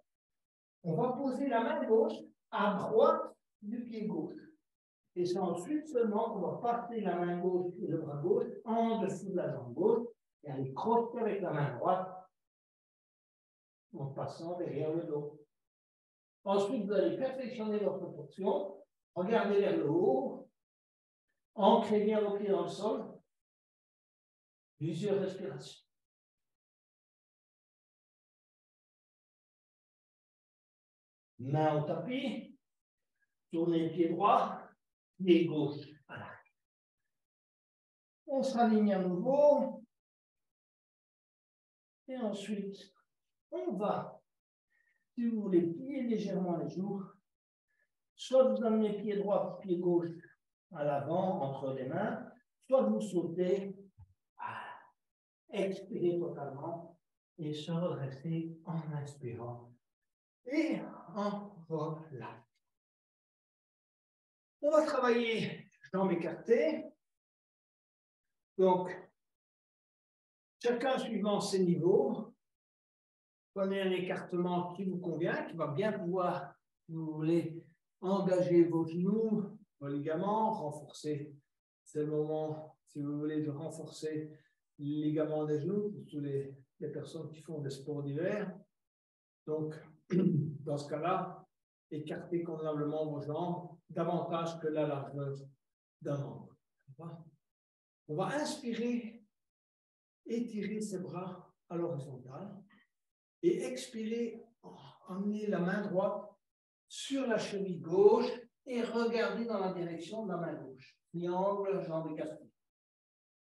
On va poser la main gauche à droite du pied gauche. Et c'est ensuite seulement qu'on va passer la main gauche et le bras gauche en dessous de la jambe gauche et aller crocheter avec la main droite en passant derrière le dos. Ensuite, vous allez perfectionner votre torsion. Regardez vers le haut. Ancrez bien vos pieds dans le sol. Plusieurs respirations. Main au tapis. Tournez le pied droit. Pied gauche à l'arrière. On se raligne à nouveau. Et ensuite, on va, si vous voulez, plier légèrement les genoux. Soit vous amenez pied droit, pied gauche à l'avant, entre les mains. Soit vous sautez. Expirez totalement et se redresser en inspirant et en relâchant. On va travailler jambes écartées. Donc, chacun suivant ses niveaux, prenez un écartement qui vous convient, qui va bien pouvoir, si vous voulez, engager vos genoux, vos ligaments, renforcer. C'est le moment, si vous voulez, de renforcer les ligaments des genoux pour toutes les personnes qui font des sports d'hiver. Donc, dans ce cas-là, écartez convenablement vos jambes davantage que la largeur d'un membre. On va inspirer, étirer ses bras à l'horizontale et expirer, emmener la main droite sur la cheville gauche et regarder dans la direction de la main gauche. Triangle, jambes écartées.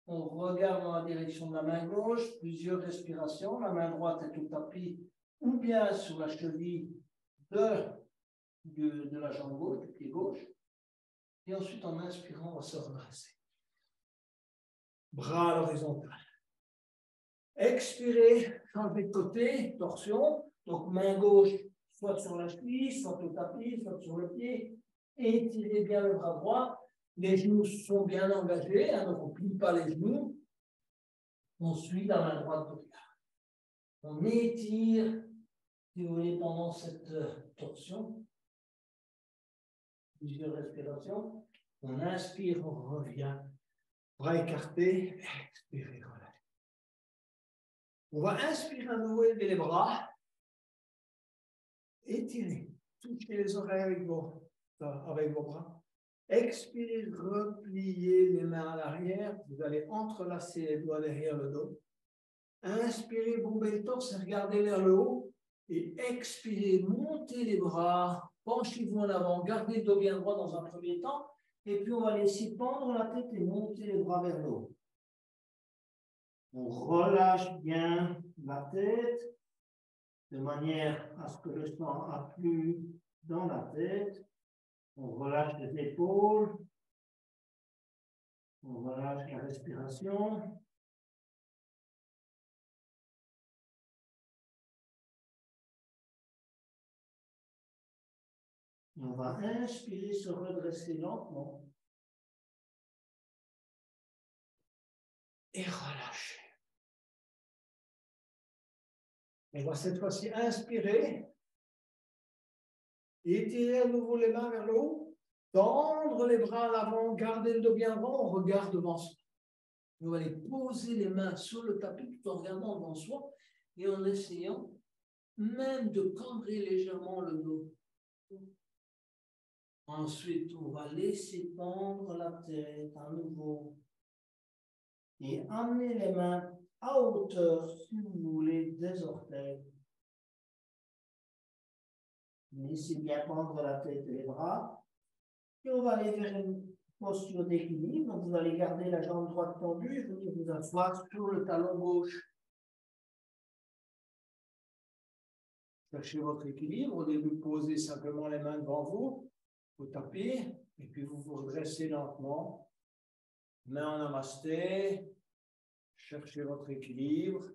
On regarde dans la direction de la main gauche, plusieurs respirations. La main droite est au tapis ou bien sur la cheville de la jambe gauche, du pied gauche. Et ensuite, en inspirant, on va se redresser. Bras à l'horizontale. Expirez, changez de côté, torsion. Donc, main gauche, soit sur la cheville, soit au tapis, soit sur le pied. Étirez bien le bras droit. Les genoux sont bien engagés, hein, donc on ne plie pas les genoux. On suit la main droite de regard. On étire, si vous voulez, pendant cette torsion. Plusieurs respirations. On inspire, on revient. Bras écartés, expirez, relâchez. On va inspirer à nouveau, élever les bras. Étirez. Touchez les oreilles avec vos bras. Expirez, repliez les mains à l'arrière. Vous allez entrelacer les doigts derrière le dos. Inspirez, bombez le torse et regardez vers le haut. Et expirez, montez les bras. Penchez-vous en avant. Gardez le dos bien droit dans un premier temps. Et puis, on va laisser pendre la tête et monter les bras vers le haut. On relâche bien la tête de manière à ce que le sang afflue dans la tête. On relâche les épaules. On relâche la respiration. Et on va inspirer, se redresser lentement. Et relâcher. On va cette fois-ci inspirer. Étirer à nouveau les mains vers le haut. Tendre les bras à l'avant. Garder le dos bien droit. On regarde devant soi. On va aller poser les mains sur le tapis tout en regardant devant soi et en essayant même de cambrer légèrement le dos. Ensuite, on va laisser pendre la tête à nouveau et amener les mains à hauteur, si vous voulez, des orteils. Laissez bien pendre la tête et les bras. Et on va aller vers une posture d'équilibre. Donc, vous allez garder la jambe droite tendue et venir vous asseoir sur le talon gauche. Cherchez votre équilibre. Au début, posez simplement les mains devant vous, au tapis, et puis vous vous redressez lentement. Main en namasté. Cherchez votre équilibre.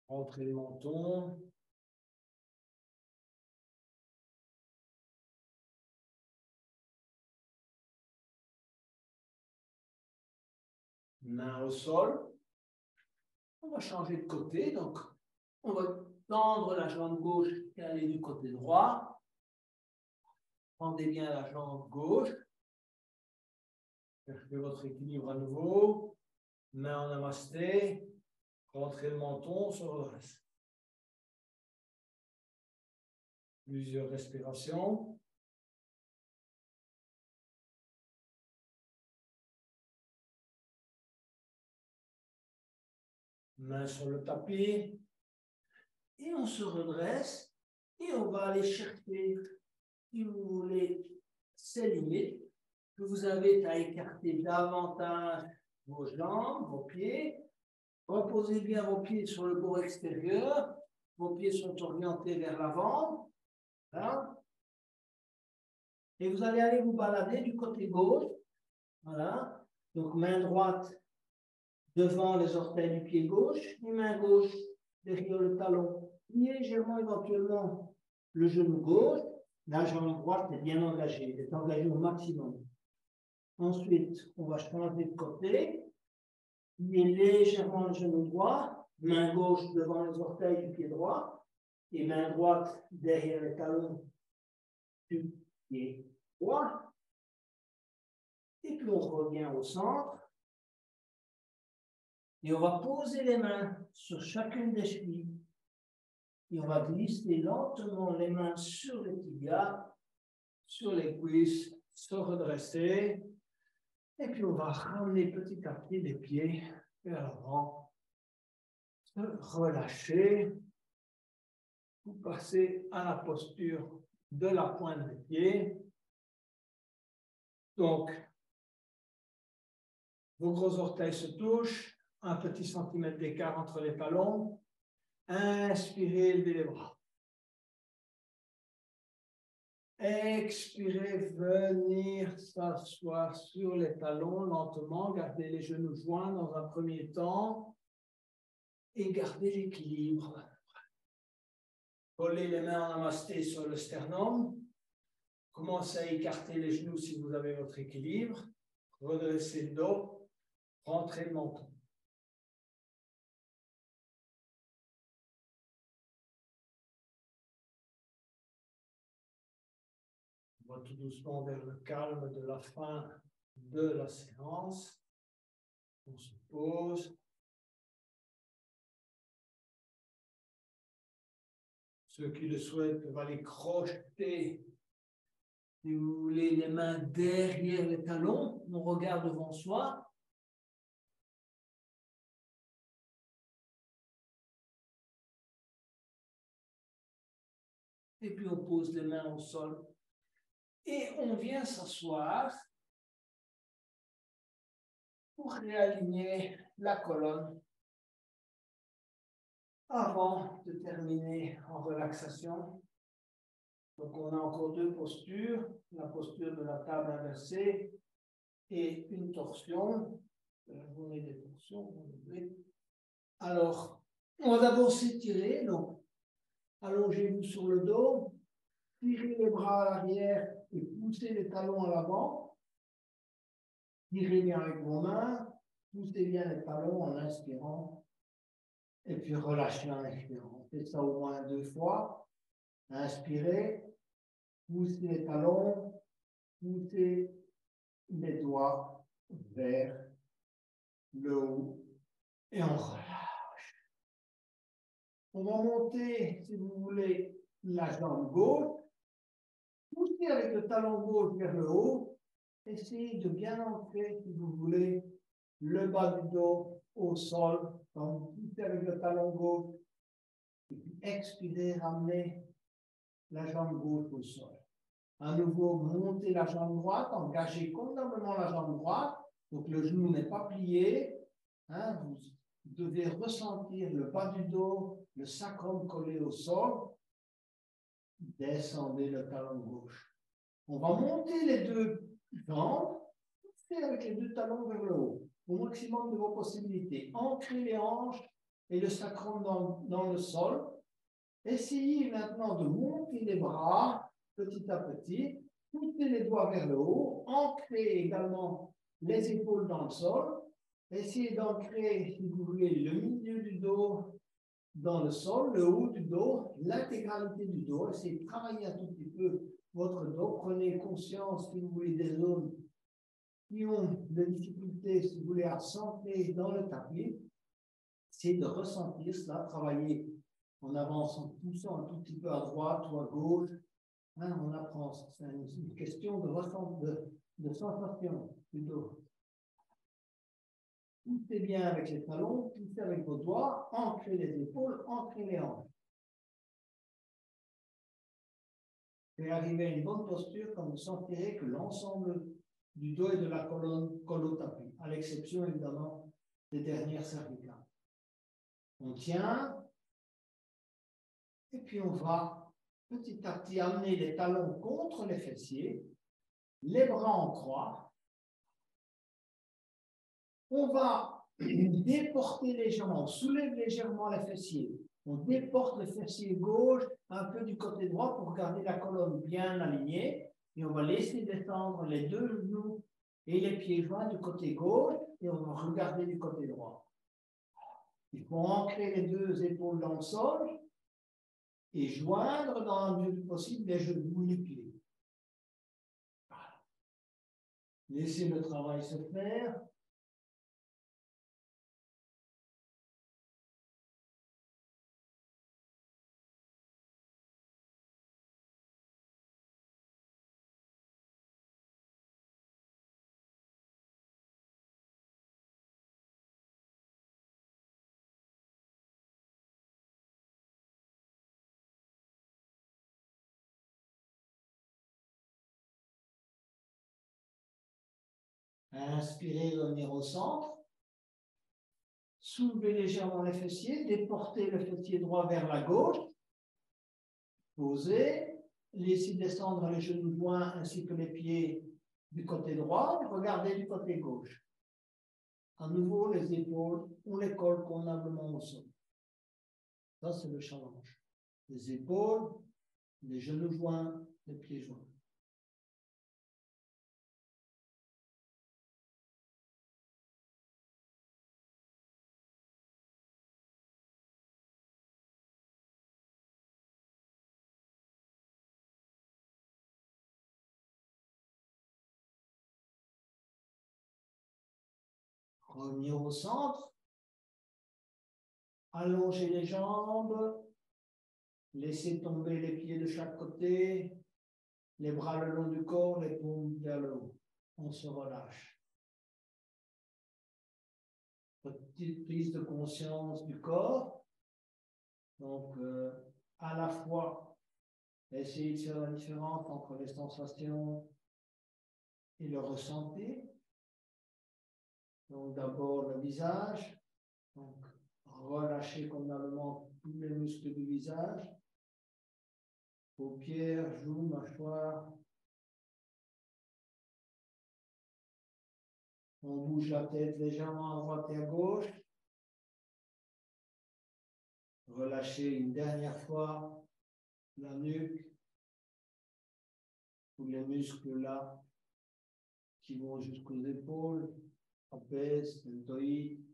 Rentrez le menton. Main au sol. On va changer de côté. Donc, on va tendre la jambe gauche et aller du côté droit. Tendez bien la jambe gauche. Cherchez votre équilibre à nouveau. Main en namasté. Rentrez le menton, on se redresse. Plusieurs respirations. Main sur le tapis. Et on se redresse. Et on va aller chercher, si vous voulez, ces limites que vous avez à écarter davantage vos jambes, vos pieds. Reposez bien vos pieds sur le bord extérieur. Vos pieds sont orientés vers l'avant. Voilà. Et vous allez aller vous balader du côté gauche. Voilà. Donc, main droite devant les orteils du pied gauche et main gauche derrière le talon. Légèrement, éventuellement, le genou gauche. La jambe droite est bien engagée, est engagée au maximum. Ensuite, on va changer de côté. Pliez légèrement le genou droit, main gauche devant les orteils du pied droit et main droite derrière les talons du pied droit. Et puis on revient au centre. Et on va poser les mains sur chacune des chevilles. Et on va glisser lentement les mains sur les tibias, sur les cuisses, se redresser. Et puis on va ramener petit à petit les pieds vers l'avant. Se relâcher. Vous passez à la posture de la pointe des pieds. Donc, vos gros orteils se touchent. Un petit centimètre d'écart entre les talons. Inspirez, levez les bras. Expirez, venir s'asseoir sur les talons lentement. Gardez les genoux joints dans un premier temps. Et gardez l'équilibre. Collez les mains en namasté sur le sternum. Commencez à écarter les genoux si vous avez votre équilibre. Redressez le dos. Rentrez le menton. On va tout doucement vers le calme de la fin de la séance. On se pose. Ceux qui le souhaitent peuvent aller crocheter, si vous voulez, les mains derrière les talons. On regarde devant soi. Et puis on pose les mains au sol. Et on vient s'asseoir pour réaligner la colonne avant de terminer en relaxation. Donc on a encore deux postures, la posture de la table inversée et une torsion. La journée des torsions. Alors, on va d'abord s'étirer, donc allongez-vous sur le dos, tirez les bras à l'arrière et poussez les talons à l'avant. Tirez bien avec vos mains, poussez bien les talons en inspirant et puis relâchez en expirant. Faites ça au moins 2 fois. Inspirez, poussez les talons, poussez les doigts vers le haut et on relâche. On va monter, si vous voulez, la jambe gauche. Poussez avec le talon gauche vers le haut. Essayez de bien ancrer, si vous voulez, le bas du dos au sol. Donc, vous poussez avec le talon gauche. Et puis expirez, ramenez la jambe gauche au sol. À nouveau, montez la jambe droite, engagez convenablement la jambe droite. Donc, le genou n'est pas plié. Hein, vous devez ressentir le bas du dos, le sacrum collé au sol. Descendez le talon gauche. On va monter les deux jambes. poussez avec les deux talons vers le haut, au maximum de vos possibilités. Ancrez les hanches et le sacrum dans le sol. Essayez maintenant de monter les bras petit à petit. Poussez les doigts vers le haut. Ancrez également les épaules dans le sol. Essayez d'ancrer, si vous voulez, le milieu du dos dans le sol, le haut du dos, l'intégralité du dos. Essayez de travailler un tout petit peu votre dos. Prenez conscience, si vous voulez, des zones qui ont des difficultés, si vous voulez, à s'ancrer dans le tapis. Essayez de ressentir cela, travailler en avançant, poussant un tout petit peu à droite ou à gauche. Hein, on apprend, c'est une question de sensation du dos. Poussez bien avec les talons, poussez avec vos doigts, ancrez les épaules, ancrez les hanches. Et arriver à une bonne posture quand vous sentirez que l'ensemble du dos et de la colonne colle au tapis, à l'exception évidemment des dernières cervicales. On tient, et puis on va petit à petit amener les talons contre les fessiers, les bras en croix. On va déporter légèrement, on soulève légèrement les fessiers. On déporte le fessier gauche un peu du côté droit pour garder la colonne bien alignée. Et on va laisser descendre les deux genoux et les pieds joints du côté gauche et on va regarder du côté droit. Il faut ancrer les deux épaules dans le sol et joindre dans la mesure du possible les genoux et les pieds. Voilà. Laissez le travail se faire. Inspirez, revenir au centre. Soulevez légèrement les fessiers, déportez le fessier droit vers la gauche. Posez, laissez descendre les genoux joints ainsi que les pieds du côté droit. Regardez du côté gauche. À nouveau, les épaules, on les colle convenablement au sol. Ça, c'est le challenge. Les épaules, les genoux joints, les pieds joints. Revenir au centre. Allongez les jambes. Laissez tomber les pieds de chaque côté. Les bras le long du corps, les paumes vers le haut. On se relâche. Petite prise de conscience du corps. Donc, à la fois, essayez de faire la différence entre les sensations et le ressenti. Donc, d'abord le visage. Donc, relâchez convenablement tous les muscles du visage. Paupières, joues, mâchoire. On bouge la tête légèrement à droite et à gauche. Relâchez une dernière fois la nuque, tous les muscles là qui vont jusqu'aux épaules, trapèze, deltoïde.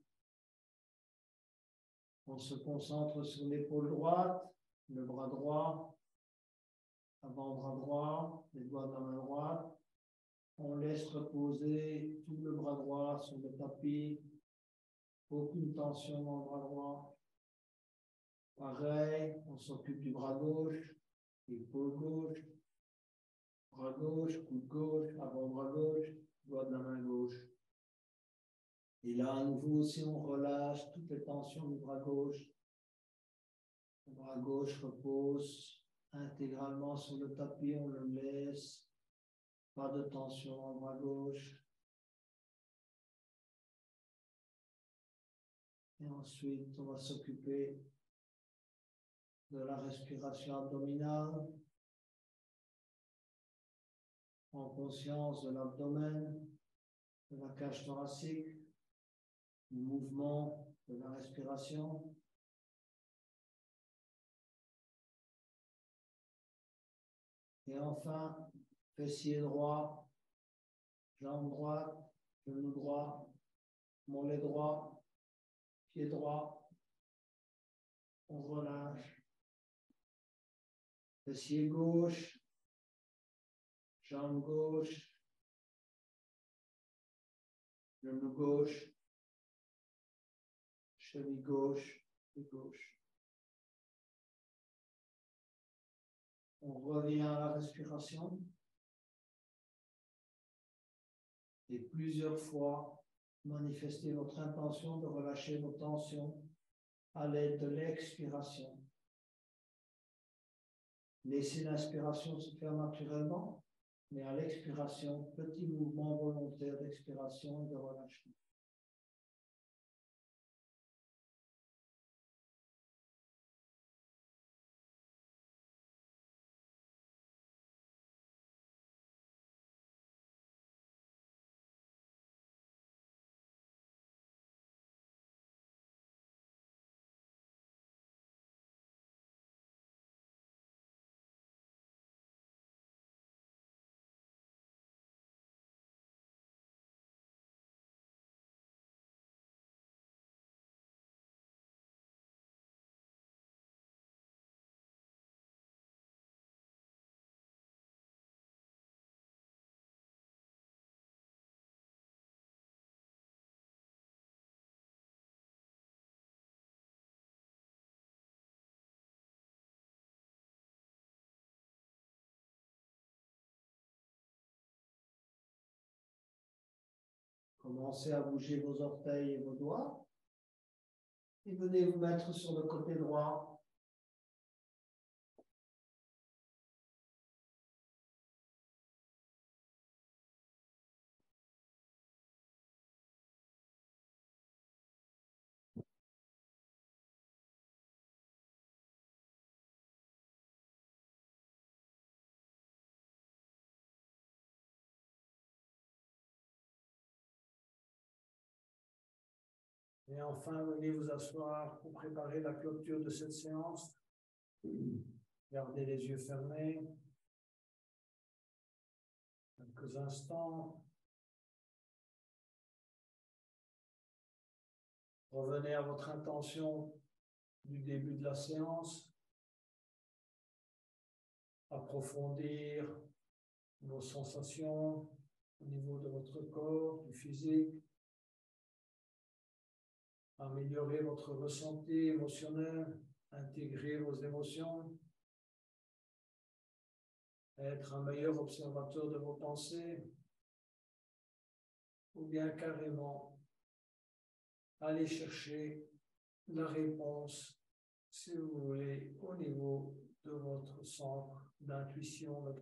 On se concentre sur l'épaule droite, le bras droit, avant-bras droit, les doigts dans la main droite. On laisse reposer tout le bras droit sur le tapis. Aucune tension dans le bras droit. Pareil, on s'occupe du bras gauche, épaule gauche, bras gauche, coude gauche, avant-bras gauche, doigt de la main gauche. Et là, à nouveau, si on relâche toutes les tensions du bras gauche, le bras gauche repose intégralement sur le tapis, on le laisse. Pas de tension dans le bras gauche. Et ensuite, on va s'occuper de la respiration abdominale, en conscience de l'abdomen. de la cage thoracique, le mouvement de la respiration. Et enfin, fessier droit, jambe droite, genou droit, mollet droit, pied droit. On relâche. Fessier gauche, jambe gauche, genou gauche, cheville gauche et gauche. On revient à la respiration. Et plusieurs fois, manifestez votre intention de relâcher vos tensions à l'aide de l'expiration. Laissez l'inspiration se faire naturellement, mais à l'expiration, petit mouvement volontaire d'expiration et de relâchement. Commencez à bouger vos orteils et vos doigts. Et venez vous mettre sur le côté droit. Et enfin, venez vous asseoir pour préparer la clôture de cette séance. Gardez les yeux fermés. Quelques instants. Revenez à votre intention du début de la séance. Approfondir vos sensations au niveau de votre corps, du physique. Améliorer votre ressenti émotionnel, intégrer vos émotions, être un meilleur observateur de vos pensées, ou bien carrément aller chercher la réponse, si vous voulez, au niveau de votre centre d'intuition, votre